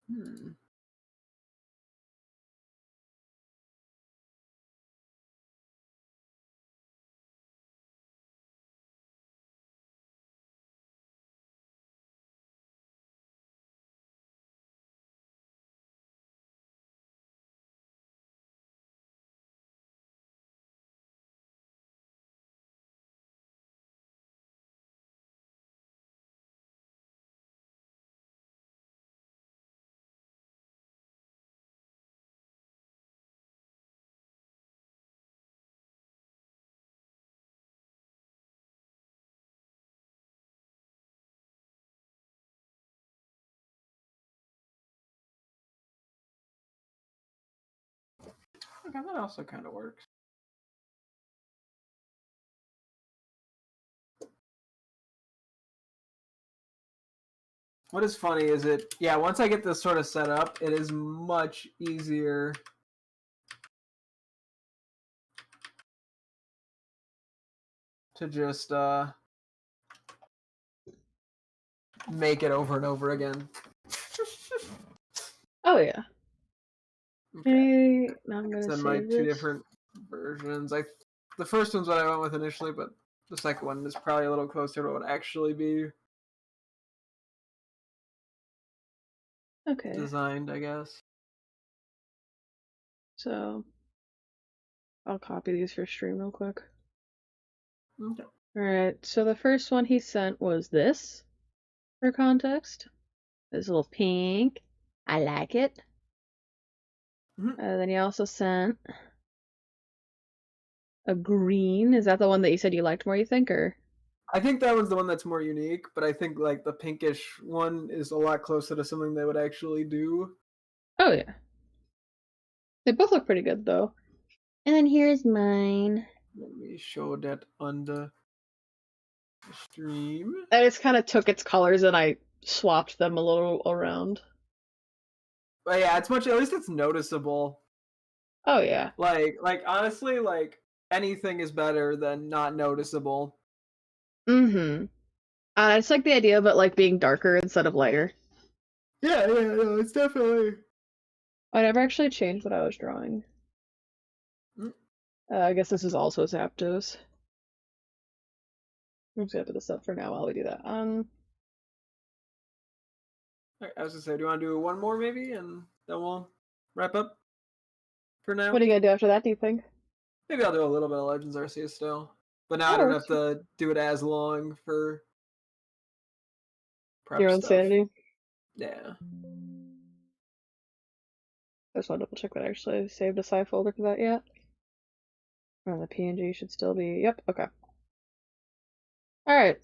Hmm. Okay, that also kind of works. What is funny is once I get this sort of set up, it is much easier to just make it over and over again. Oh yeah. Okay. Now I'm gonna Send my save two this. different versions. The first one's what I went with initially, but the second one is probably a little closer to what it would actually be Okay. designed, I guess. So I'll copy these for stream real quick. Okay. Alright, so the first one he sent was this, for context. This little pink. I like it. Mm-hmm. Then he also sent a green. Is that the one that you said you liked more, you think, or? I think that one's the one that's more unique, but I think like the pinkish one is a lot closer to something they would actually do. Oh yeah. They both look pretty good though. And then here's mine. Let me show that on the stream. I just kind of took its colors and I swapped them a little around. But yeah, it's much, at least it's noticeable. Oh yeah. Like honestly, like anything is better than not noticeable. Mm-hmm. I just like the idea of it like being darker instead of lighter. Yeah, no, it's definitely. I never actually changed what I was drawing. I guess this is also Zapdos. I'm just gonna put this up for now while we do that. I was gonna say, do you want to do one more maybe, and then we'll wrap up for now? What are you gonna do after that, do you think? Maybe I'll do a little bit of Legends Arceus still, but now I That don't works. have to do it as long for prep Your own stuff. sanity? Yeah. I just want to double check that I actually saved a side folder for that yet. And the PNG should still be. Yep, okay. Alright.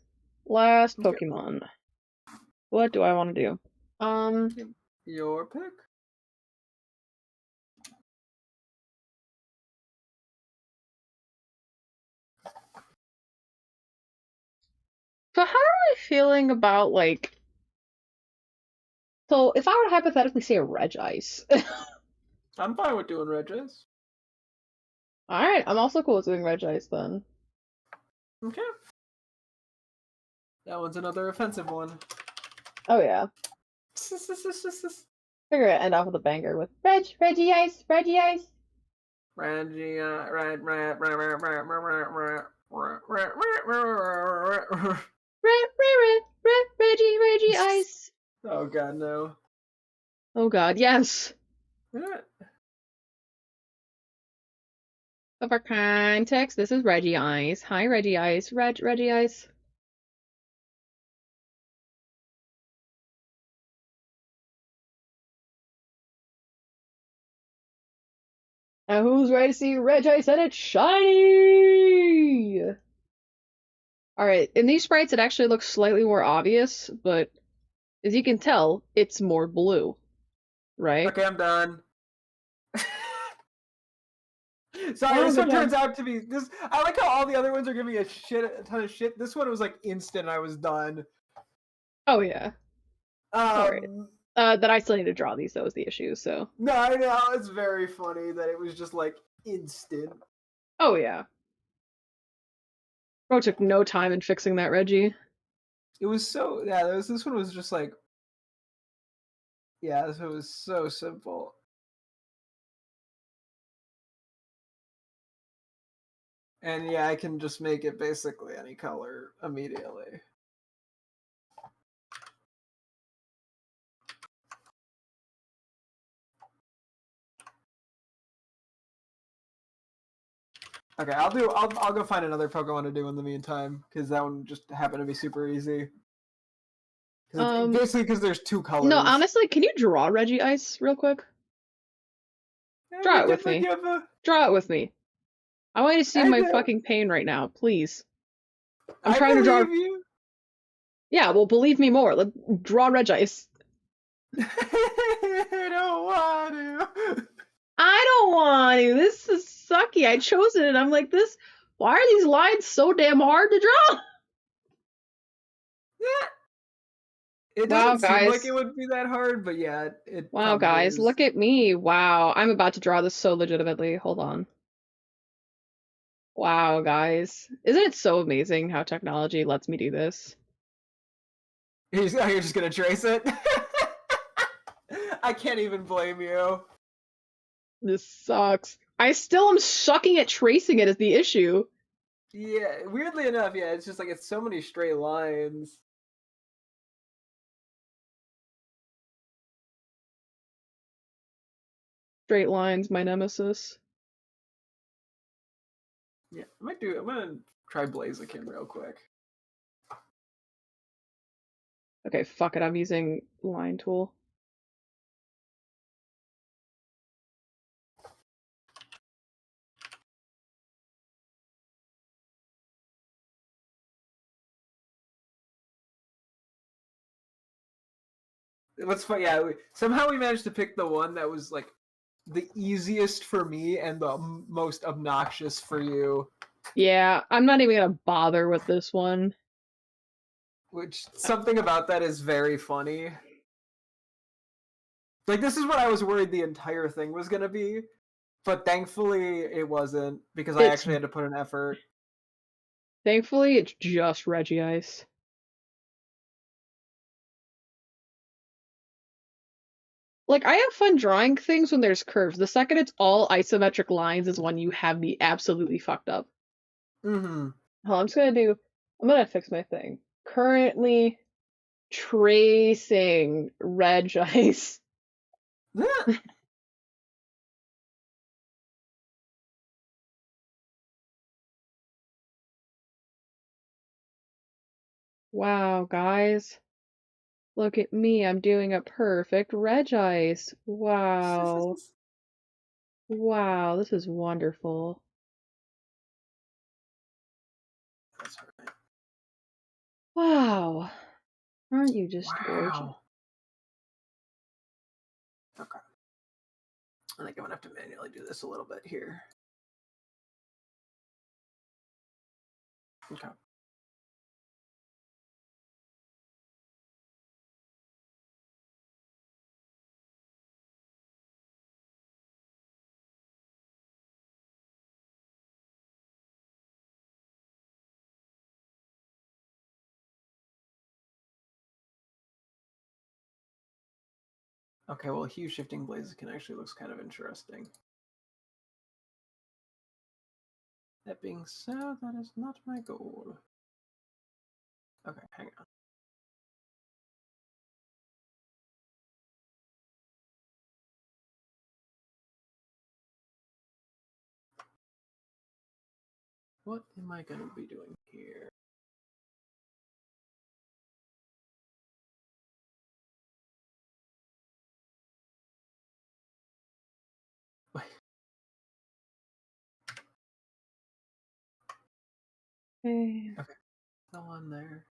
Last Okay. Pokemon. What do I want to do? Your pick. So how are we feeling about like so if I were to hypothetically say a Regice. I'm fine with doing Regis. Alright, I'm also cool with doing Regice then. Okay. That one's another offensive one. Oh yeah. Figure it end off with a banger with Regice, Regice. Reggie Ice. Oh god, no. Oh god, yes. Of our context, this is Reggie Ice. Hi, Reggie Ice. Reggie Ice. Now who's ready to see Regice and it's shiny? Alright, in these sprites it actually looks slightly more obvious, but as you can tell, it's more blue. Right? Okay, I'm done. Sorry, this one turns out to be this. I like how all the other ones are giving me a ton of shit. This one was like instant. I was done. Oh yeah. Sorry. That I still need to draw these though is the issue. So. No, I know it's very funny that it was just like instant. Oh yeah. Bro took no time in fixing that Reggie. It was so This one was just like. Yeah, this one was so simple. And yeah, I can just make it basically any color immediately. Okay, I'll go find another Pokemon to do in the meantime, because that one just happened to be super easy. Basically, because there's two colors. No, honestly, can you draw Reggie Ice real quick? Yeah, draw it with me. Draw it with me. I want you to see my fucking pain right now, please. I'm trying to draw. You. Yeah, well, believe me more. Let's draw Regice. I don't want to. I don't want this is sucky. I chose it and I'm like, this, why are these lines so damn hard to draw? It Wow, doesn't seem like it guys. would be that hard, but yeah, it Wow, probably guys, is. look at me. Wow, I'm about to draw this so legitimately. Hold on. Wow, guys. Isn't it so amazing how technology lets me do this? You're just gonna trace it? I can't even blame you. This sucks. I still am sucking at tracing it is the issue. Yeah, weirdly enough, yeah, it's just like it's so many straight lines. Straight lines, my nemesis. Yeah, I'm gonna try Blaziken real quick. Okay, fuck it, I'm using line tool. What's fun? Yeah, somehow we managed to pick the one that was like the easiest for me and the most obnoxious for you. Yeah, I'm not even gonna bother with this one. Which something about that is very funny. Like this is what I was worried the entire thing was gonna be, but thankfully it wasn't because I It's actually had to put an effort. Thankfully it's just Regice. Like, I have fun drawing things when there's curves. The second it's all isometric lines is when you have me absolutely fucked up. Mm-hmm. Well, I'm gonna fix my thing. Currently tracing Regice. Wow, guys. Look at me, I'm doing a perfect Regice. Wow. Wow, this is wonderful. That's right. Wow. Aren't you just gorgeous? Wow. Okay. I think I'm gonna have to manually do this a little bit here. Okay. Okay, well, hue shifting Blaziken actually looks kind of interesting. That being said, that is not my goal. Okay, hang on. What am I going to be doing here? Okay. Okay, no one there.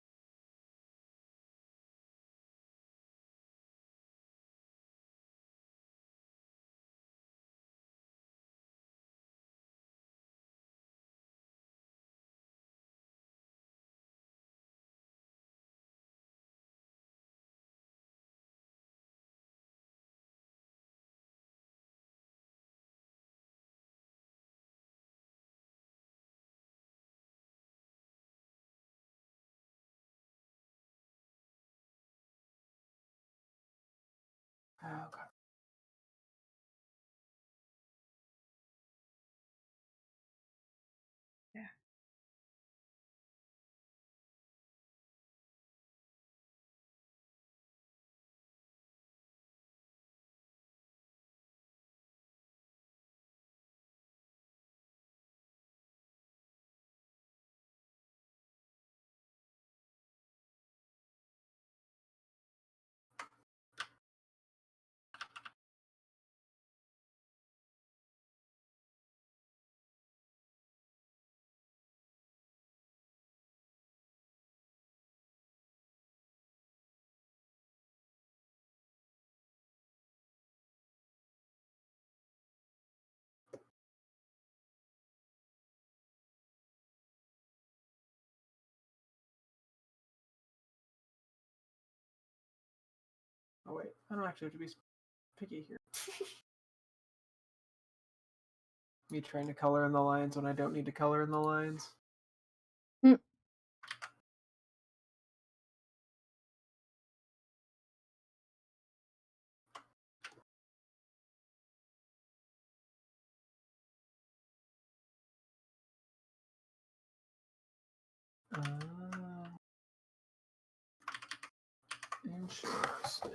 Okay. Yeah. Oh wait, I don't actually have to be picky here. Me trying to color in the lines when I don't need to color in the lines. Hmm. Interesting.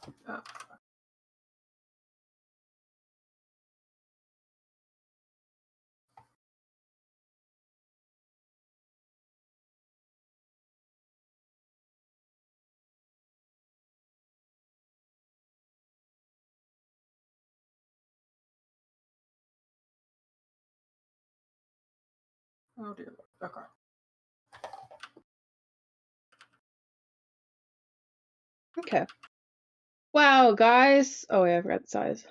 Okay. Oh. Oh dear Lord. Okay. Okay. Wow, guys. Oh, yeah, I forgot the size.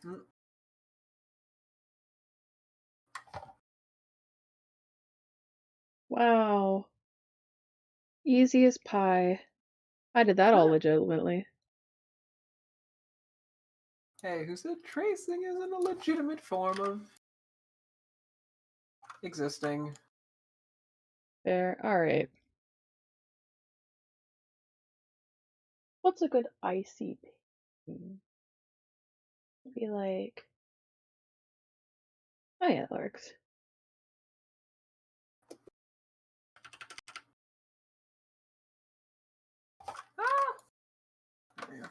Mm. Wow. Easy as pie. I did that all Sure. legitimately. Hey, who said tracing isn't a legitimate form of existing? There. Alright. What's a good icy painting? Be like. Oh, yeah, that works. Ah! There we go.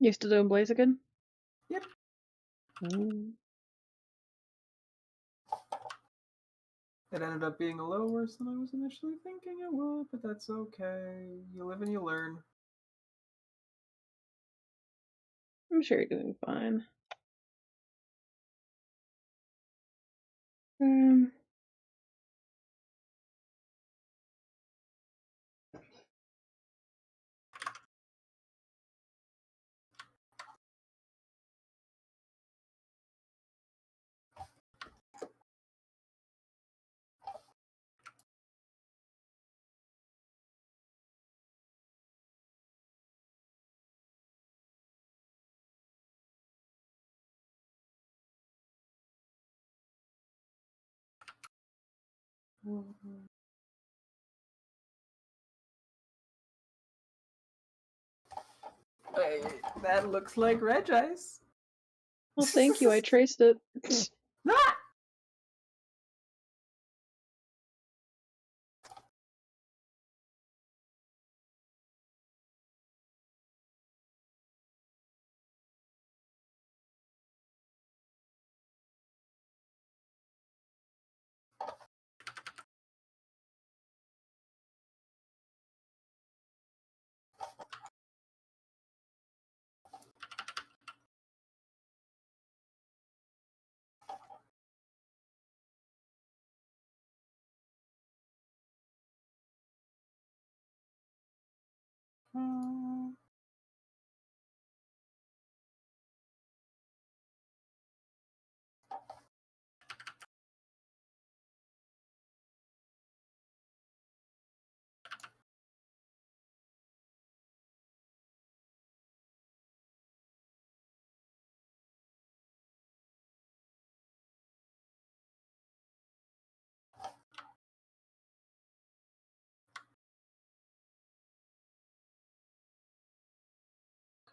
You still doing Blaziken? Yep. Ooh. It ended up being a little worse than I was initially thinking it would, but that's okay. You live and you learn. I'm sure you're doing fine. Um, Hey, that looks like Regice. well, thank you. I traced it. Ah!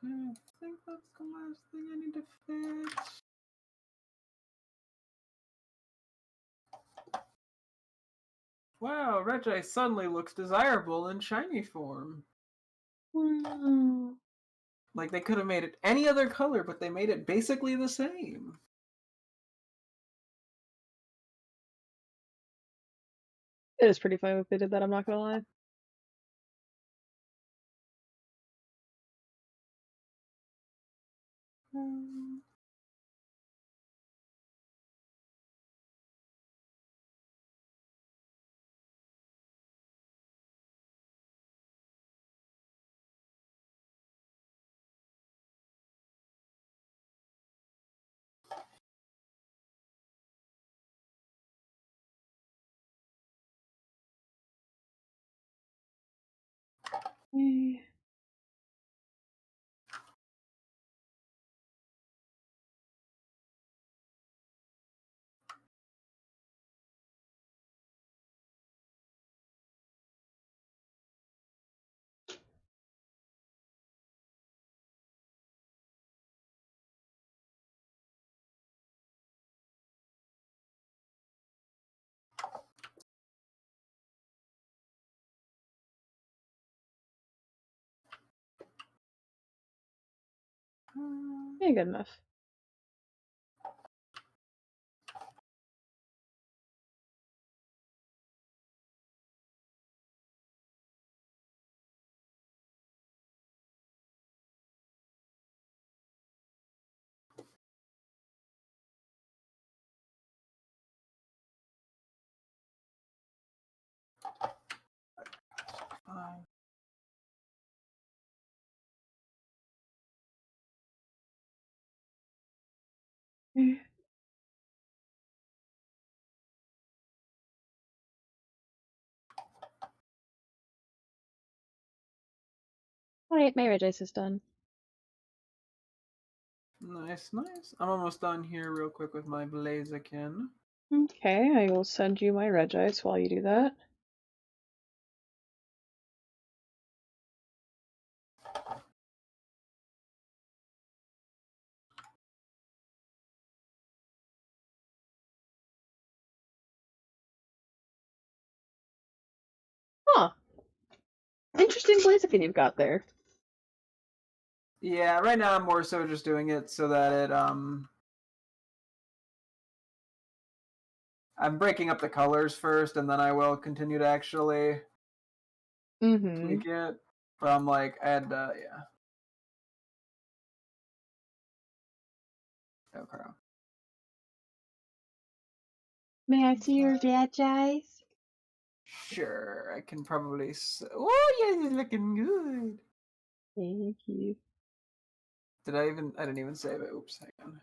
I think that's the last thing I need to fix. Wow, Reggie suddenly looks desirable in shiny form. Wow. Like they could have made it any other color, but they made it basically the same. It is pretty funny if they did that, I'm not gonna lie. I ain't good enough. Fine. Alright, my red ice is done. Nice, nice. I'm almost done here real quick with my Blaziken. Okay, I will send you my Regites while you do that. Huh. Interesting Blaziken you've got there. Yeah, right now I'm more so just doing it so that it I'm breaking up the colors first, and then I will continue to actually tweak it. But I'm like, yeah. Okay. May I see your Regites? Sure, I can probably. Oh, yeah, it's looking good. Thank you. Did I even? I didn't even save it. Oops, hang on.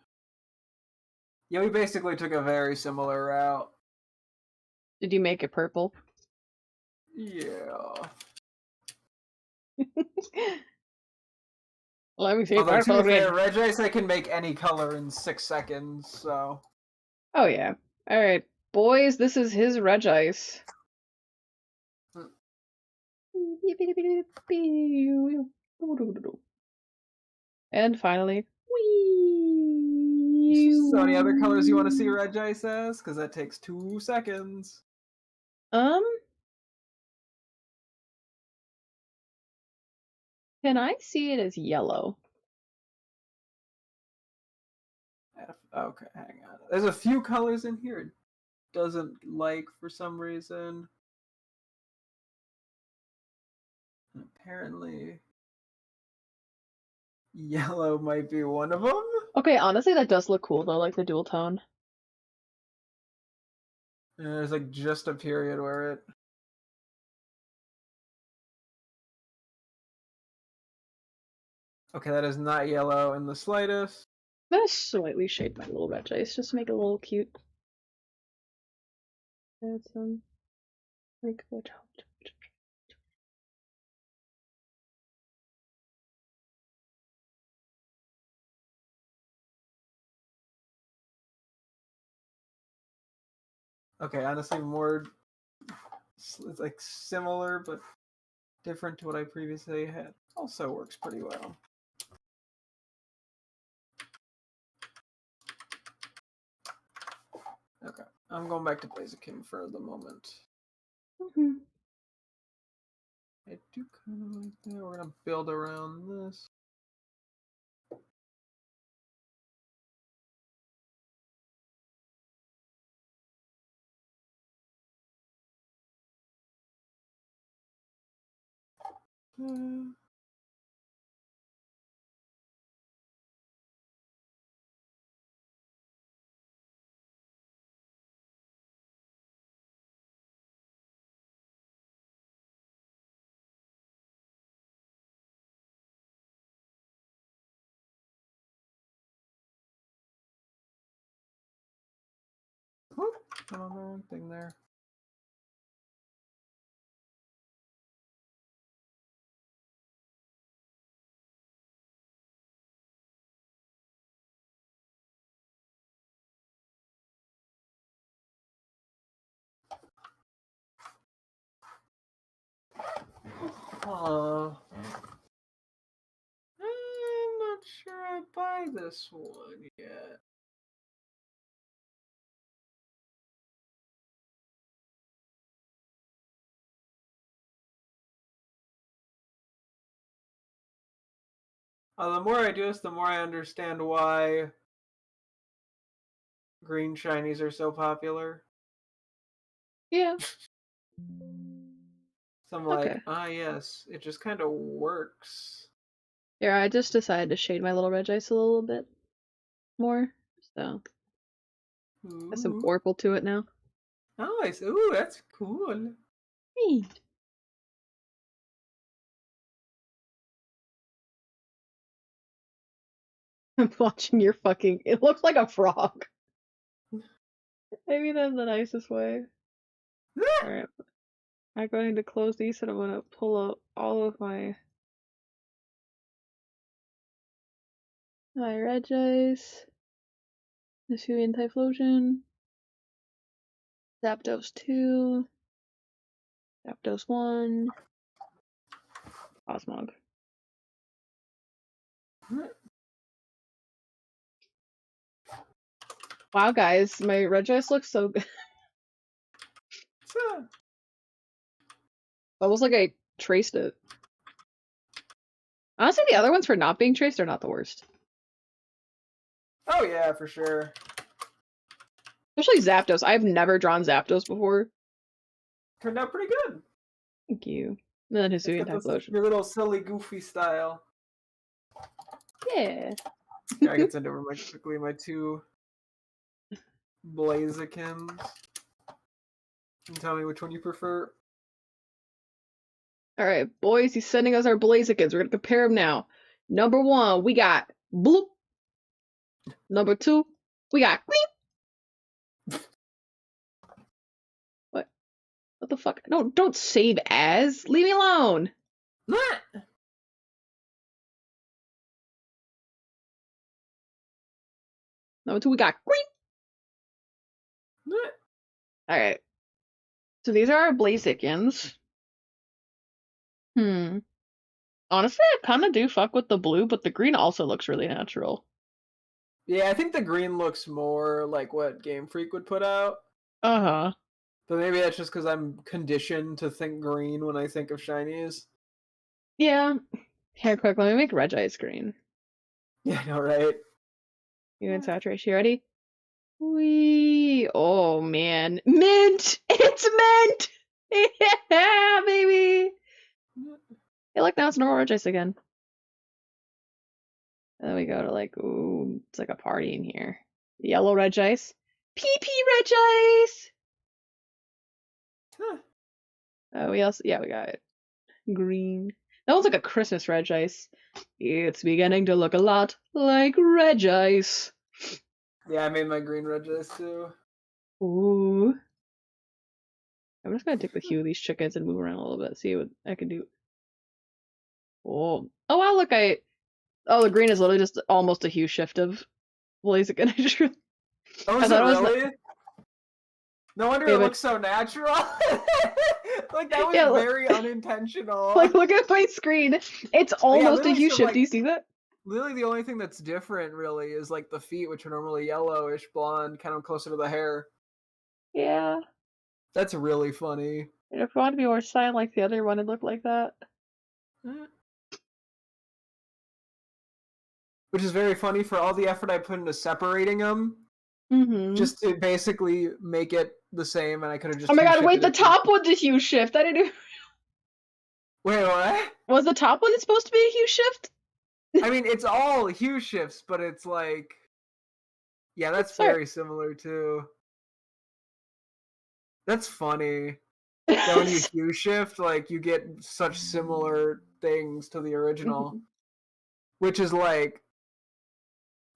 Yeah, we basically took a very similar route. Did you make it purple? Yeah. Let me see Although to purple be fair, red. Regice I can make any color in 6 seconds, so. Oh yeah. Alright, boys, this is his Regice. And finally, So, any other colors you want to see Regice as? Because that takes 2 seconds. Um, can I see it as yellow? Okay, hang on. There's a few colors in here it doesn't like for some reason. And apparently, yellow might be one of them. Okay, honestly, that does look cool though, like the dual tone. And there's like just a period where it. Okay, that is not yellow in the slightest. I'm gonna slightly shade my little red ice just to make it a little cute. Add some like what? Okay, honestly, more it's like similar but different to what I previously had. Also works pretty well. Okay, I'm going back to Blaziken for the moment. I do kind of like that. We're gonna build around this. Whoop, put on the wrong thing there. I'm not sure I buy this one yet. The more I do this, the more I understand why green shinies are so popular. Yeah. So I'm Okay. like, yes, it just kind of works. Yeah, I just decided to shade my little red ice a little bit more, so has some Ooh. Oracle to it now. Nice. Ooh, that's cool. Neat. I'm watching your fucking. It looks like a frog. Maybe that's the nicest way. Alright. I'm going to close these and I'm going to pull out all of my Regice, Hisuian Typhlosion, Zapdos 2, Zapdos 1, Cosmog. Wow, guys, my Regice looks so good. Almost like I traced it. Honestly, the other ones for not being traced are not the worst. Oh yeah, for sure. Especially Zapdos. I've never drawn Zapdos before. Turned out pretty good. Thank you. And then It's Hisuian got this Typhlosion. your little silly, goofy style. Yeah. Yeah, I can send over quickly my two Blazikins. And tell me which one you prefer. Alright, boys, he's sending us our Blazikins. We're gonna compare them now. Number 1, we got Bloop. Number 2, we got Queep. What? What the fuck? No, don't save as. Leave me alone. Number 2, we got Queep. Alright. So these are our Blazikins. Honestly, I kind of do fuck with the blue, but the green also looks really natural. Yeah, I think the green looks more like what Game Freak would put out. Uh-huh. But maybe that's just because I'm conditioned to think green when I think of shinies. Yeah. Here, quick, let me make Regice green. Yeah, I know, right? You and saturation, you ready? Wee! Oh man, mint! It's mint! Yeah, baby! Hey, look, now it's normal Regice again. And then we go to like, ooh, it's like a party in here. Yellow Regice. PP Regice! Huh. We also, yeah, we got it. Green. That one's like a Christmas Regice. It's beginning to look a lot like Regice. Yeah, I made my green Regice too. Ooh. I'm just gonna take the hue of these chickens and move around a little bit, see what I can do. Oh. Oh wow, look, oh, the green is literally just almost a hue shift of Blaziken. Oh, I is it thought it was really? No wonder yeah, it but looks so natural. Like that was yeah, very unintentional. like look at my screen. It's Yeah, almost a literally hue some shift. Do like you see that? literally the only thing that's different really is like the feet, which are normally yellowish blonde, kind of closer to the hair. Yeah. That's really funny. And if you want to be more silent like the other one, it looked like that. Mm. Which is very funny for all the effort I put into separating them, Mm-hmm. just to basically make it the same, and I could have Oh just my hue god, wait, shifted the it. To... top one's a hue shift. I didn't even... Wait, what? Was the top one supposed to be a hue shift? I mean, it's all hue shifts, but it's like, yeah, that's Sorry. very similar too. That's funny that when you hue shift, like you get such similar things to the original, which is like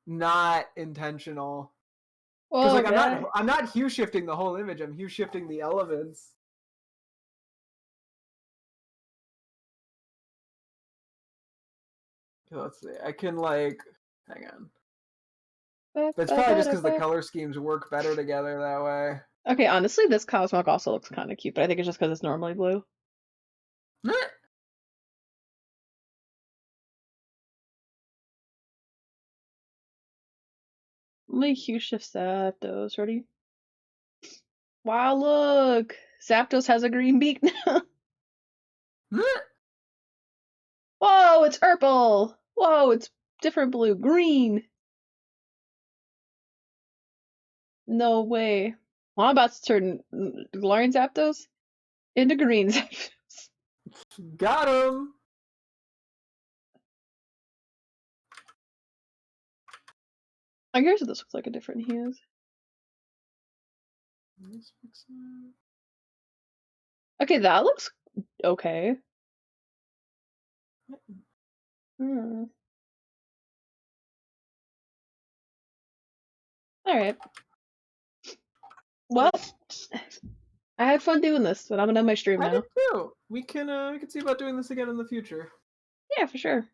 not intentional. Because Well, like okay. I'm not hue shifting the whole image. I'm hue shifting the elements. Let's see. I can like, hang on. But it's probably just because the color schemes work better together that way. Okay, honestly, this Cosmog also looks kind of cute, but I think it's just because it's normally blue. Let me hue shift Zapdos. Ready? Wow, look! Zapdos has a green beak now. Whoa, it's purple! Whoa, it's different blue. Green! No way. Well, I'm about to turn Galarian Zapdos into green Zapdos. Got him. I guess this looks like a different hues. Okay, that looks okay. Hmm. Alright. Well, I had fun doing this, but I'm gonna end my stream I did now. too. We can see about doing this again in the future. Yeah, for sure.